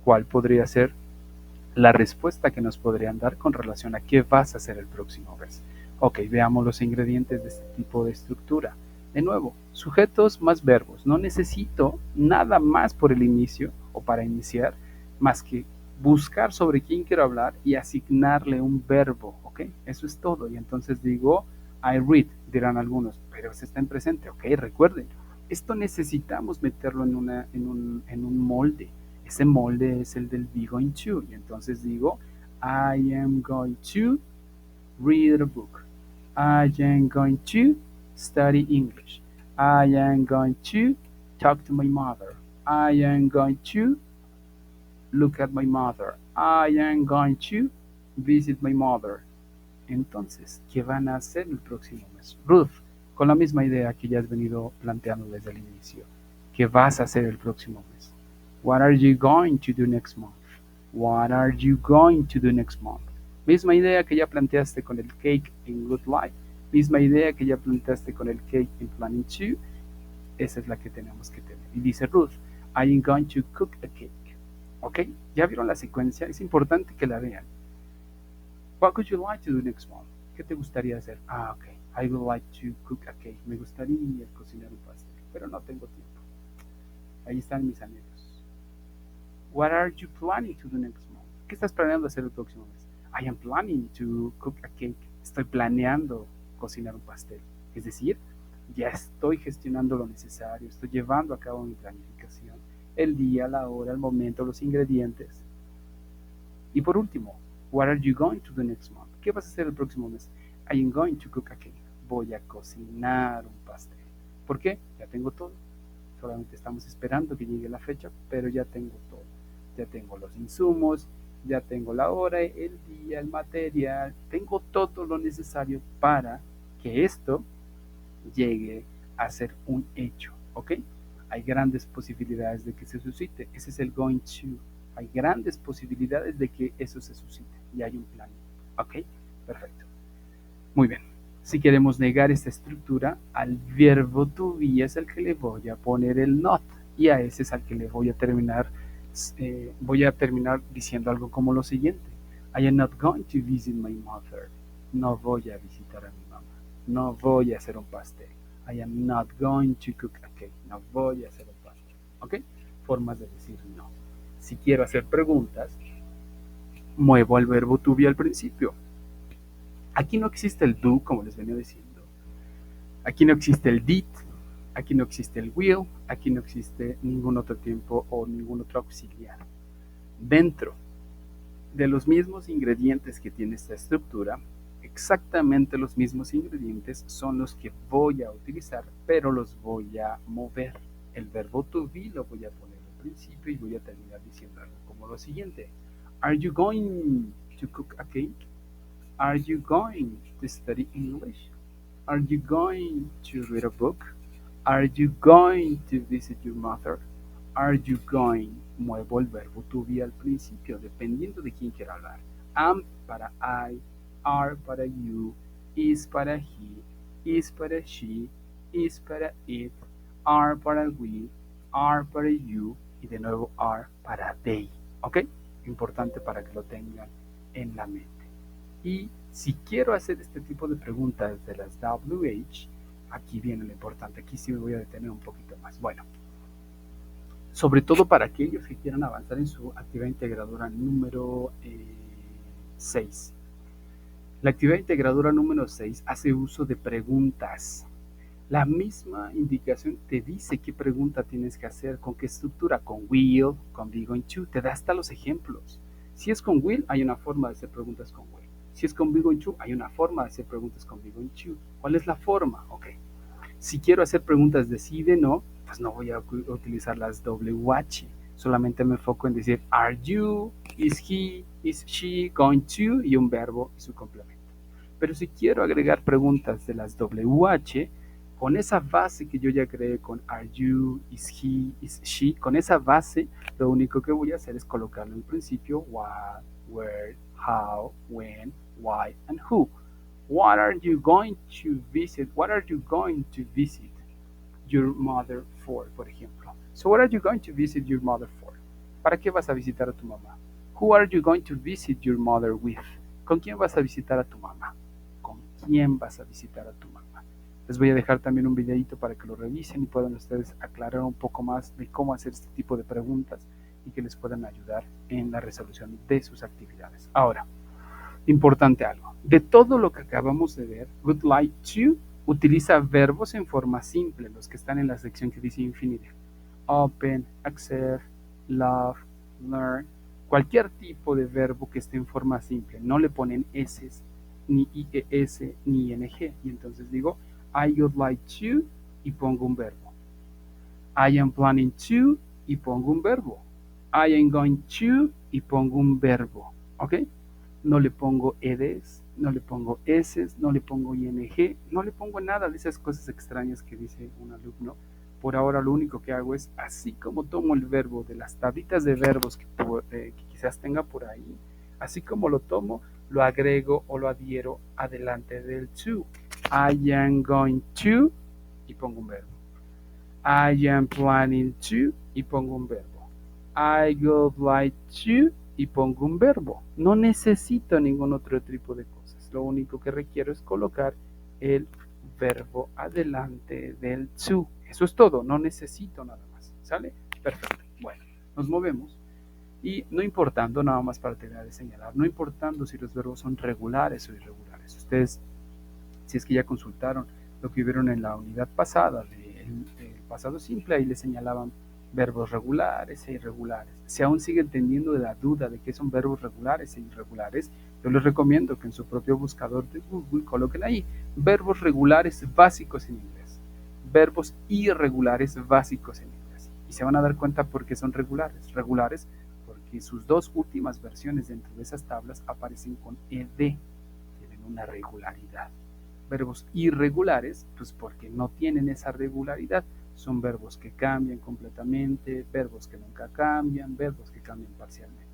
¿Cuál podría ser la respuesta que nos podrían dar con relación a qué vas a hacer el próximo mes? Ok, veamos los ingredientes de este tipo de estructura. De nuevo, sujetos más verbos. No necesito nada más por el inicio o para iniciar, más que buscar sobre quién quiero hablar y asignarle un verbo, ¿ok? Eso es todo. Y entonces digo, I read, dirán algunos, pero se está en presente, ¿ok? Recuerden, esto necesitamos meterlo en un molde. Ese molde es el del be going to. Y entonces digo, I am going to read a book. I am going to study English. I am going to talk to my mother. I am going to look at my mother. I am going to visit my mother. Entonces, ¿qué van a hacer el próximo mes? Ruth, con la misma idea que ya has venido planteando desde el inicio. ¿Qué vas a hacer el próximo mes? What are you going to do next month? What are you going to do next month? Misma idea que ya planteaste con el cake en Good Life. Misma idea que ya planteaste con el cake en Planning to. Esa es la que tenemos que tener. Y dice Ruth, I am going to cook a cake. ¿Ok? ¿Ya vieron la secuencia? Es importante que la vean. What would you like to do next month? ¿Qué te gustaría hacer? Ok. I would like to cook a cake. Me gustaría cocinar un pastel, pero no tengo tiempo. Ahí están mis anhelos. What are you planning to do next month? ¿Qué estás planeando hacer el próximo mes? I am planning to cook a cake. Estoy planeando cocinar un pastel. Es decir, ya estoy gestionando lo necesario, estoy llevando a cabo mi planificación, el día, la hora, el momento, los ingredientes. Y por último, what are you going to do next month? ¿Qué vas a hacer el próximo mes? I am going to cook a cake. Voy a cocinar un pastel. ¿Por qué? Ya tengo todo. Solamente estamos esperando que llegue la fecha, pero ya tengo todo. Ya tengo los insumos, ya tengo la hora, el día, el material. Tengo todo lo necesario para que esto llegue a ser un hecho, ¿ok? Hay grandes posibilidades de que se suscite. Ese es el going to. Hay grandes posibilidades de que eso se suscite y hay un plan, ¿ok? Perfecto. Muy bien. Si queremos negar esta estructura, al verbo to be es el que le voy a poner el not y a ese es al que le voy a terminar diciendo algo como lo siguiente. I am not going to visit my mother. No voy a visitar a mi mamá. No voy a hacer un pastel. I am not going to cook a cake. No voy a hacer un pastel. ¿Ok? Formas de decir no. Si quiero hacer preguntas, muevo al verbo to be al principio. Aquí no existe el do, como les venía diciendo. Aquí no existe el did, aquí no existe el will, aquí no existe ningún otro tiempo o ningún otro auxiliar. Dentro de los mismos ingredientes que tiene esta estructura, exactamente los mismos ingredientes son los que voy a utilizar, pero los voy a mover. El verbo to be lo voy a poner al principio y voy a terminar diciendo algo como lo siguiente. Are you going to cook a cake? Are you going to study English? Are you going to read a book? Are you going to visit your mother? Are you going? Muevo el verbo to be al principio, dependiendo de quién quiera hablar. Am para I, are para you, is para he, is para she, is para it, are para we, are para you y de nuevo are para they. ¿Ok? Importante para que lo tengan en la mente. Y si quiero hacer este tipo de preguntas de las WH, aquí viene lo importante. Aquí sí me voy a detener un poquito más. Bueno, sobre todo para aquellos que quieran avanzar en su actividad integradora número 6. La actividad integradora número 6 hace uso de preguntas. La misma indicación te dice qué pregunta tienes que hacer, con qué estructura, con will, con be going to, te da hasta los ejemplos. Si es con will, hay una forma de hacer preguntas con will. Si es con be going to, hay una forma de hacer preguntas con be going to. ¿Cuál es la forma? Ok. Si quiero hacer preguntas de sí y de no, pues no voy a utilizar las WH. Solamente me enfoco en decir are you, is he, is she going to y un verbo y su complemento. Pero si quiero agregar preguntas de las WH, con esa base que yo ya creé con are you, is he, is she, con esa base lo único que voy a hacer es colocarlo en principio what, where, how, when, why, and who. What are you going to visit? What are you going to visit your mother for, por ejemplo? So what are you going to visit your mother for? ¿Para qué vas a visitar a tu mamá? Who are you going to visit your mother with? ¿Con quién vas a visitar a tu mamá? ¿Con quién vas a visitar a tu mamá? Les voy a dejar también un videito para que lo revisen y puedan ustedes aclarar un poco más de cómo hacer este tipo de preguntas y que les puedan ayudar en la resolución de sus actividades. Ahora, importante algo. De todo lo que acabamos de ver, would like to utiliza verbos en forma simple, los que están en la sección que dice infinitive. Open, accept, love, learn, cualquier tipo de verbo que esté en forma simple. No le ponen S, ni IES, ni ING. Y entonces digo, I would like to y pongo un verbo. I am planning to y pongo un verbo. I am going to y pongo un verbo. ¿Ok? No le pongo EDs, no le pongo S, no le pongo ING, no le pongo nada de esas cosas extrañas que dice un alumno. Por ahora lo único que hago es, así como tomo el verbo de las tablitas de verbos que quizás tenga por ahí, así como lo tomo, lo agrego o lo adhiero adelante del to. I am going to y pongo un verbo. I am planning to y pongo un verbo. I would like to y pongo un verbo. No necesito ningún otro tipo de cosas. Lo único que requiero es colocar el verbo adelante del to. Eso es todo, no necesito nada más. ¿Sale? Perfecto. Bueno, nos movemos. Y no importando, nada más para terminar de señalar, no importando si los verbos son regulares o irregulares. Ustedes, si es que ya consultaron lo que vieron en la unidad pasada del pasado simple, ahí les señalaban verbos regulares e irregulares. Si aún siguen teniendo la duda de qué son verbos regulares e irregulares, yo les recomiendo que en su propio buscador de Google coloquen ahí verbos regulares básicos en inglés, verbos irregulares básicos en inglés. Y se van a dar cuenta por qué son regulares. Regulares porque sus dos últimas versiones dentro de esas tablas aparecen con ED, tienen una regularidad. Verbos irregulares, pues porque no tienen esa regularidad. Son verbos que cambian completamente, verbos que nunca cambian, verbos que cambian parcialmente.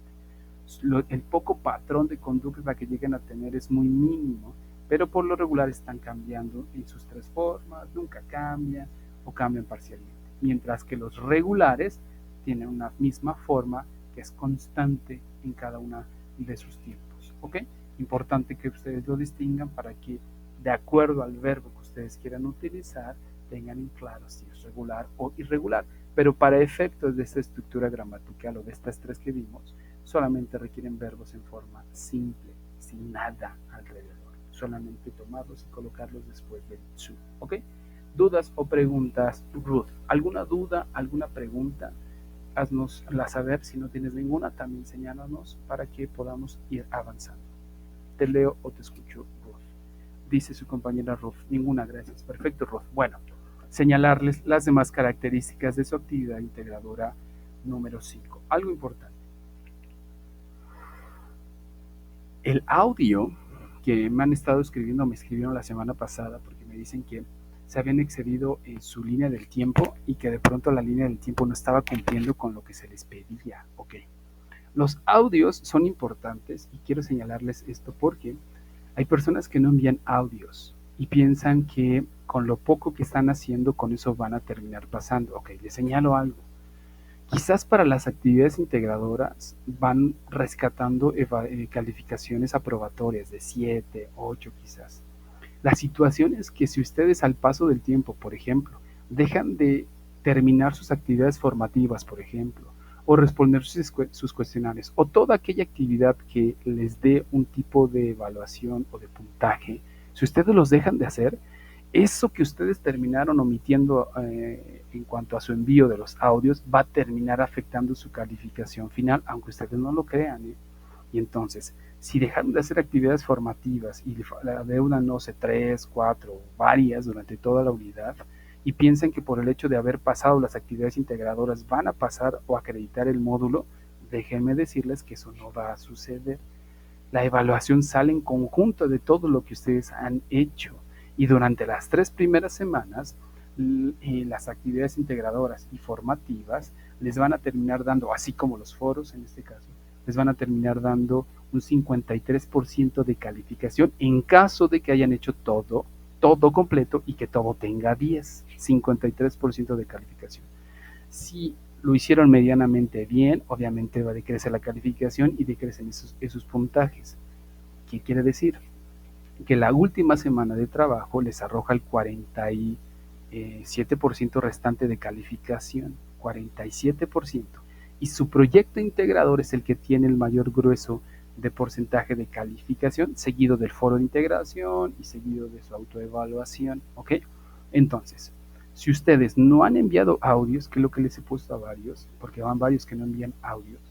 El poco patrón de conducta que lleguen a tener es muy mínimo, pero por lo regular están cambiando en sus tres formas, nunca cambian o cambian parcialmente. Mientras que los regulares tienen una misma forma que es constante en cada una de sus tiempos. ¿Ok? Importante que ustedes lo distingan para que, de acuerdo al verbo que ustedes quieran utilizar, tengan en claro si es regular o irregular. Pero para efectos de esta estructura gramatical o de estas tres que vimos, solamente requieren verbos en forma simple, sin nada alrededor. solamente tomarlos y colocarlos después del Zoom, ¿ok? ¿Dudas o preguntas, Ruth? ¿Alguna duda, alguna pregunta? Haznosla saber. Si no tienes ninguna, también señálanos para que podamos ir avanzando. Te leo o te escucho, Ruth. Dice su compañera Ruth, ninguna, gracias. Perfecto, Ruth. Bueno, señalarles las demás características de su actividad integradora número 5. Algo importante. El audio que me han estado escribiendo, me escribieron la semana pasada porque me dicen que se habían excedido en su línea del tiempo y que de pronto la línea del tiempo no estaba cumpliendo con lo que se les pedía. Ok. Los audios son importantes y quiero señalarles esto porque hay personas que no envían audios y piensan que con lo poco que están haciendo, con eso van a terminar pasando. Ok, les señalo algo. Quizás para las actividades integradoras van rescatando calificaciones aprobatorias de 7, 8 quizás. La situación es que si ustedes al paso del tiempo, por ejemplo, dejan de terminar sus actividades formativas, por ejemplo, o responder sus cuestionarios, o toda aquella actividad que les dé un tipo de evaluación o de puntaje, si ustedes los dejan de hacer, eso que ustedes terminaron omitiendo en cuanto a su envío de los audios va a terminar afectando su calificación final, aunque ustedes no lo crean. Y entonces, si dejaron de hacer actividades formativas y la deudan, no sé, 3, 4, varias durante toda la unidad, y piensan que por el hecho de haber pasado las actividades integradoras van a pasar o acreditar el módulo, déjenme decirles que eso no va a suceder. La evaluación sale en conjunto de todo lo que ustedes han hecho y durante las 3 primeras semanas las actividades integradoras y formativas les van a terminar dando, así como los foros en este caso, les van a terminar dando un 53% de calificación en caso de que hayan hecho todo completo y que todo tenga 10, 53% de calificación. Si lo hicieron medianamente bien, obviamente va a decrecer la calificación y decrecen esos puntajes. ¿Qué quiere decir? Que la última semana de trabajo les arroja el 47% restante de calificación, 47%. Y su proyecto integrador es el que tiene el mayor grueso de porcentaje de calificación, seguido del foro de integración y seguido de su autoevaluación, ¿ok? Entonces, si ustedes no han enviado audios, que es lo que les he puesto a varios, porque van varios que no envían audios,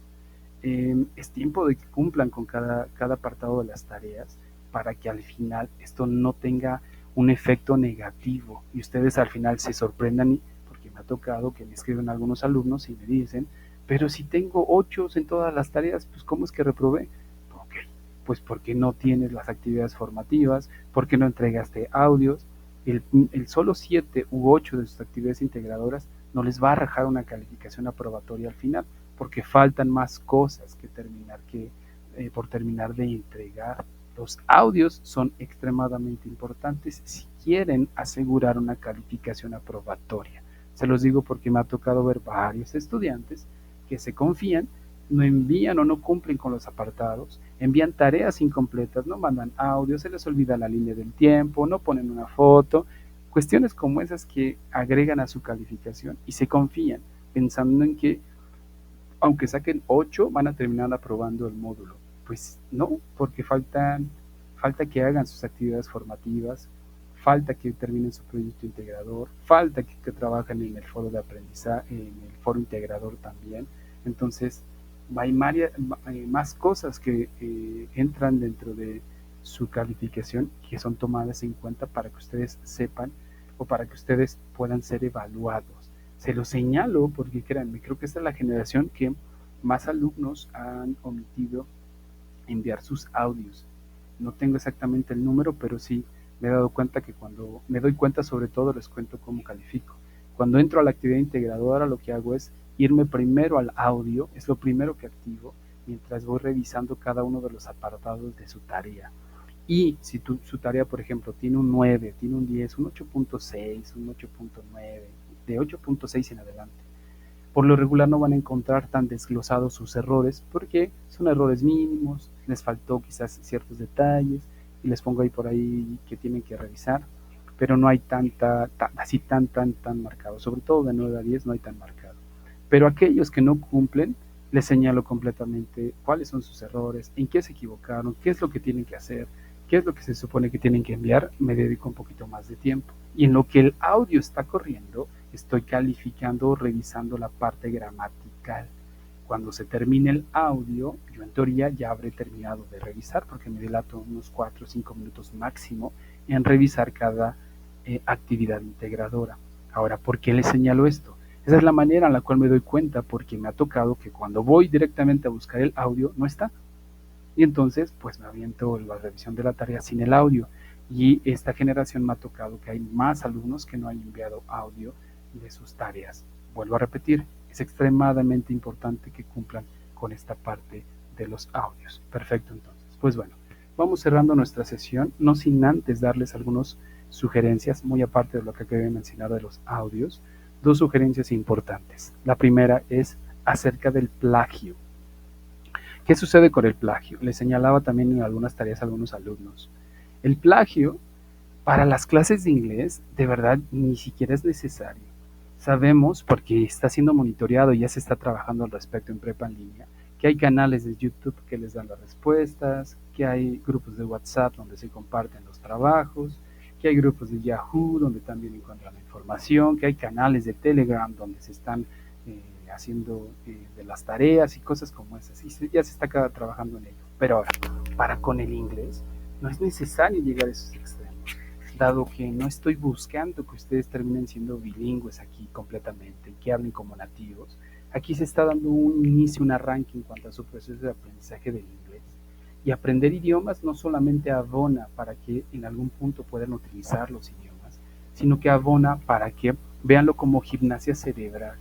es tiempo de que cumplan con cada apartado de las tareas para que al final esto no tenga un efecto negativo y ustedes al final se sorprendan, porque me ha tocado que me escriben algunos alumnos y me dicen, pero si tengo 8 en todas las tareas, pues ¿cómo es que reprobé? Ok, pues porque no tienes las actividades formativas, porque no entregaste audios, el solo 7 u 8 de sus actividades integradoras no les va a arrojar una calificación aprobatoria al final, porque faltan más cosas por terminar de entregar. Los audios son extremadamente importantes si quieren asegurar una calificación aprobatoria. Se los digo porque me ha tocado ver varios estudiantes que se confían, no envían o no cumplen con los apartados, envían tareas incompletas, no mandan audio, se les olvida la línea del tiempo, no ponen una foto, cuestiones como esas que agregan a su calificación y se confían pensando en que aunque saquen 8 van a terminar aprobando el módulo. Pues no, porque falta que hagan sus actividades formativas, falta que terminen su proyecto integrador, falta que trabajen en el foro de aprendizaje, en el foro integrador también. Entonces, hay más cosas que entran dentro de su calificación que son tomadas en cuenta para que ustedes sepan o para que ustedes puedan ser evaluados. Se lo señalo porque créanme, creo que esta es la generación que más alumnos han omitido enviar sus audios. No tengo exactamente el número, pero sí me he dado cuenta que cuando me doy cuenta, sobre todo les cuento cómo califico. Cuando entro a la actividad integradora, lo que hago es irme primero al audio, es lo primero que activo, mientras voy revisando cada uno de los apartados de su tarea. Y si su tarea, por ejemplo, tiene un 9, tiene un 10, un 8.6, un 8.9, de 8.6 en adelante, por lo regular no van a encontrar tan desglosados sus errores porque son errores mínimos, les faltó quizás ciertos detalles y les pongo ahí por ahí que tienen que revisar, pero no hay así tan marcado, sobre todo de 9 a 10 no hay tan marcado. Pero aquellos que no cumplen, les señalo completamente cuáles son sus errores, en qué se equivocaron, qué es lo que tienen que hacer, ¿Qué es lo que se supone que tienen que enviar? Me dedico un poquito más de tiempo. Y en lo que el audio está corriendo, estoy calificando o revisando la parte gramatical. Cuando se termine el audio, yo en teoría ya habré terminado de revisar, porque me dilato unos 4 o 5 minutos máximo en revisar cada actividad integradora. Ahora, ¿por qué les señalo esto? Esa es la manera en la cual me doy cuenta, porque me ha tocado que cuando voy directamente a buscar el audio, no está. Y entonces, pues me aviento la revisión de la tarea sin el audio. Y esta generación me ha tocado que hay más alumnos que no han enviado audio de sus tareas. Vuelvo a repetir, es extremadamente importante que cumplan con esta parte de los audios. Perfecto, entonces. Pues bueno, vamos cerrando nuestra sesión, no sin antes darles algunas sugerencias, muy aparte de lo que acabé de mencionar de los audios. Dos sugerencias importantes. La primera es acerca del plagio. ¿Qué sucede con el plagio? Le señalaba también en algunas tareas a algunos alumnos. El plagio para las clases de inglés de verdad ni siquiera es necesario. Sabemos, porque está siendo monitoreado y ya se está trabajando al respecto en prepa en línea, que hay canales de YouTube que les dan las respuestas, que hay grupos de WhatsApp donde se comparten los trabajos, que hay grupos de Yahoo donde también encuentran la información, que hay canales de Telegram donde se están haciendo de las tareas y cosas como esas. Y ya se está trabajando en ello. Pero ahora, para con el inglés, no es necesario llegar a esos extremos, dado que no estoy buscando que ustedes terminen siendo bilingües aquí completamente, que hablen como nativos. Aquí se está dando un inicio, un arranque en cuanto a su proceso de aprendizaje del inglés. Y aprender idiomas no solamente abona para que en algún punto puedan utilizar los idiomas, sino que abona para que veanlo como gimnasia cerebral.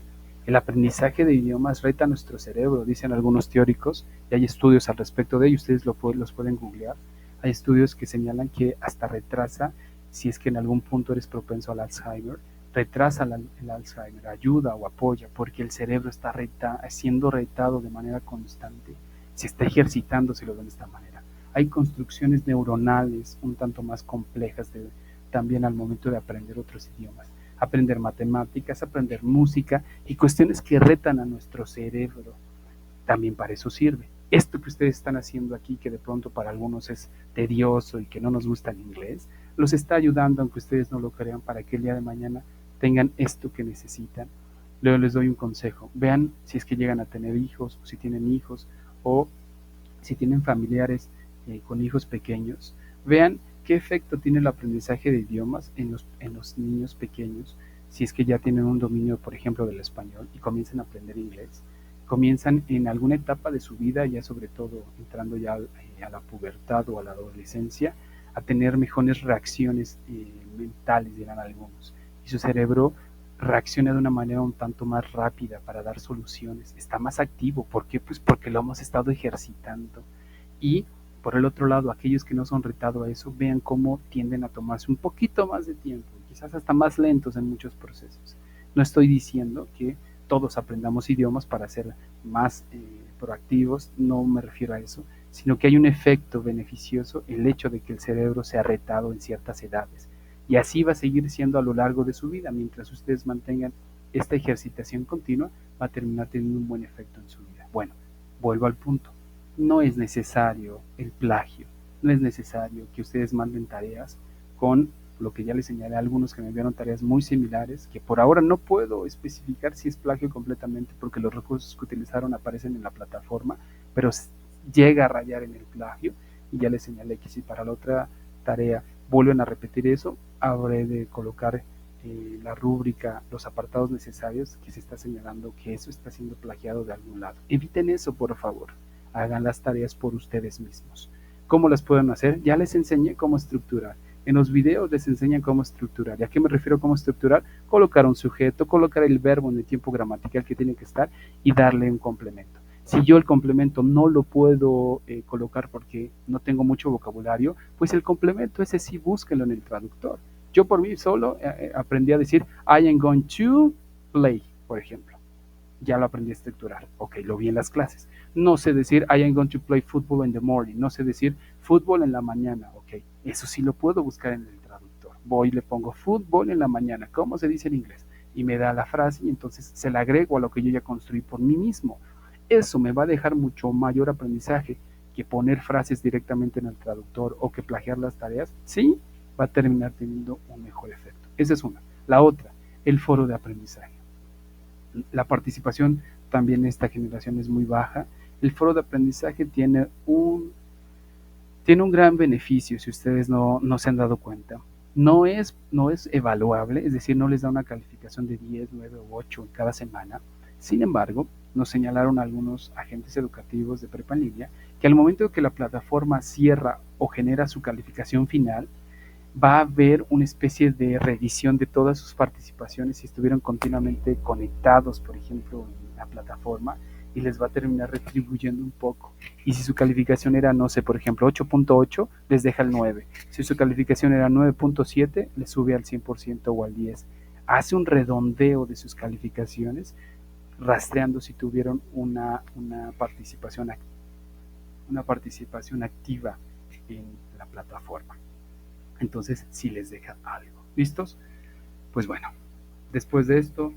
El aprendizaje de idiomas reta nuestro cerebro, dicen algunos teóricos, y hay estudios al respecto de ello, ustedes los pueden googlear. Hay estudios que señalan que hasta retrasa, si es que en algún punto eres propenso al Alzheimer, retrasa el Alzheimer, ayuda o apoya, porque el cerebro está siendo retado de manera constante, se está ejercitando, si lo ven de esta manera. Hay construcciones neuronales un tanto más complejas también al momento de aprender otros idiomas. Aprender matemáticas, aprender música y cuestiones que retan a nuestro cerebro. También para eso sirve. Esto que ustedes están haciendo aquí, que de pronto para algunos es tedioso y que no nos gusta el inglés, los está ayudando, aunque ustedes no lo crean, para que el día de mañana tengan esto que necesitan. Luego les doy un consejo. Vean si es que llegan a tener hijos, o si tienen hijos, o si tienen familiares con hijos pequeños. Vean qué efecto tiene el aprendizaje de idiomas en los niños pequeños, si es que ya tienen un dominio, por ejemplo, del español y comienzan a aprender inglés. Comienzan en alguna etapa de su vida, ya sobre todo entrando ya a la pubertad o a la adolescencia, a tener mejores reacciones mentales, dirán algunos. Y su cerebro reacciona de una manera un tanto más rápida para dar soluciones, está más activo. ¿Por qué? Pues porque lo hemos estado ejercitando. Y por el otro lado, aquellos que no son retados a eso, vean cómo tienden a tomarse un poquito más de tiempo, quizás hasta más lentos en muchos procesos. No estoy diciendo que todos aprendamos idiomas para ser más proactivos, no me refiero a eso, sino que hay un efecto beneficioso el hecho de que el cerebro sea retado en ciertas edades. Y así va a seguir siendo a lo largo de su vida. Mientras ustedes mantengan esta ejercitación continua, va a terminar teniendo un buen efecto en su vida. Bueno, vuelvo al punto. No es necesario el plagio, no es necesario que ustedes manden tareas con lo que ya les señalé a algunos que me enviaron tareas muy similares, que por ahora no puedo especificar si es plagio completamente porque los recursos que utilizaron aparecen en la plataforma, pero llega a rayar en el plagio. Y ya les señalé que si para la otra tarea vuelven a repetir eso, habré de colocar la rúbrica, los apartados necesarios que se está señalando que eso está siendo plagiado de algún lado. Eviten eso, por favor. Hagan las tareas por ustedes mismos. ¿Cómo las pueden hacer? Ya les enseñé cómo estructurar. En los videos les enseñan cómo estructurar. ¿Y a qué me refiero cómo estructurar? Colocar un sujeto, colocar el verbo en el tiempo gramatical que tiene que estar y darle un complemento. Si yo el complemento no lo puedo colocar porque no tengo mucho vocabulario, pues el complemento ese sí búsquenlo en el traductor. Yo por mí solo aprendí a decir I am going to play, por ejemplo. Ya lo aprendí a estructurar. Ok, lo vi en las clases. No sé decir I am going to play football in the morning. No sé decir fútbol en la mañana. Ok, eso sí lo puedo buscar en el traductor. Voy y le pongo fútbol en la mañana. ¿Cómo se dice en inglés? Y me da la frase y entonces se la agrego a lo que yo ya construí por mí mismo. Eso me va a dejar mucho mayor aprendizaje que poner frases directamente en el traductor o que plagiar las tareas, sí va a terminar teniendo un mejor efecto. Esa es una. La otra, el foro de aprendizaje. La participación también en esta generación es muy baja. El foro de aprendizaje tiene un gran beneficio, si ustedes no se han dado cuenta. No es evaluable, es decir, no les da una calificación de 10, 9 o 8 en cada semana. Sin embargo, nos señalaron algunos agentes educativos de prepa en línea que al momento que la plataforma cierra o genera su calificación final, va a haber una especie de revisión de todas sus participaciones si estuvieron continuamente conectados, por ejemplo, en la plataforma, y les va a terminar retribuyendo un poco. Y si su calificación era, no sé, por ejemplo, 8.8, les deja el 9. Si su calificación era 9.7, les sube al 100% o al 10. Hace un redondeo de sus calificaciones, rastreando si tuvieron una participación activa en la plataforma. Entonces sí les deja algo. ¿Listos? Pues bueno, después de esto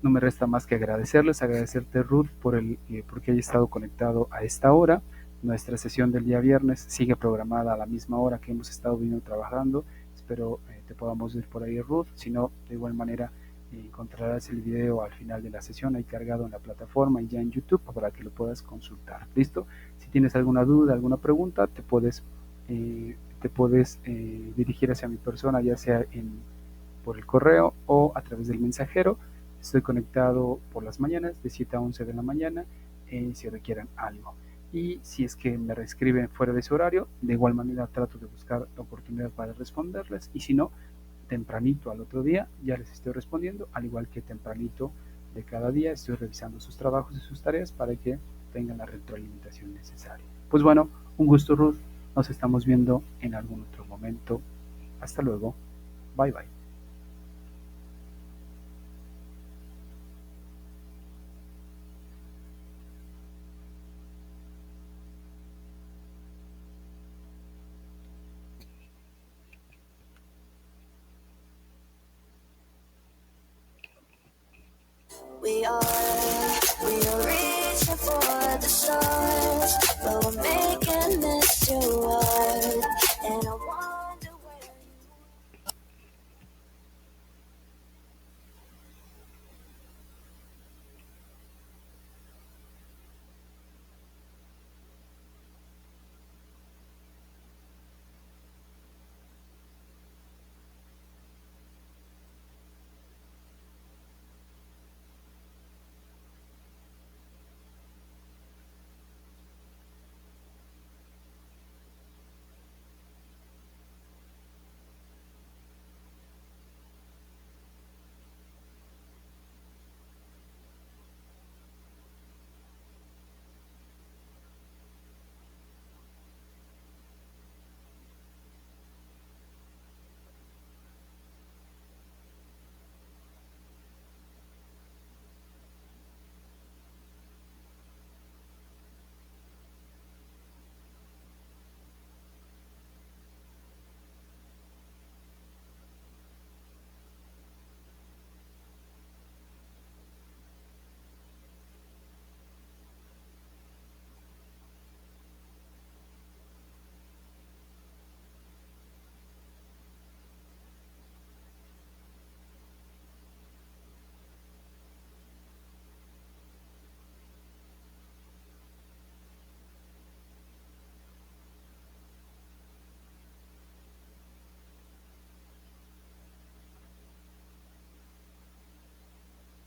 no me resta más que agradecerte Ruth porque haya estado conectado a esta hora. Nuestra sesión del día viernes sigue programada a la misma hora que hemos estado trabajando. Espero te podamos ver por ahí, Ruth. Si no, de igual manera encontrarás el video al final de la sesión ahí cargado en la plataforma y ya en YouTube para que lo puedas consultar. ¿Listo? Si tienes alguna duda, alguna pregunta, te puedes dirigir hacia mi persona, ya sea por el correo o a través del mensajero. Estoy conectado por las mañanas de 7 a 11 de la mañana si requieren algo. Y si es que me reescriben fuera de ese horario, de igual manera trato de buscar la oportunidad para responderles. Y si no, tempranito al otro día ya les estoy respondiendo, al igual que tempranito de cada día estoy revisando sus trabajos y sus tareas para que tengan la retroalimentación necesaria. Pues bueno, un gusto, Ruth. Nos estamos viendo en algún otro momento. Hasta luego. Bye bye.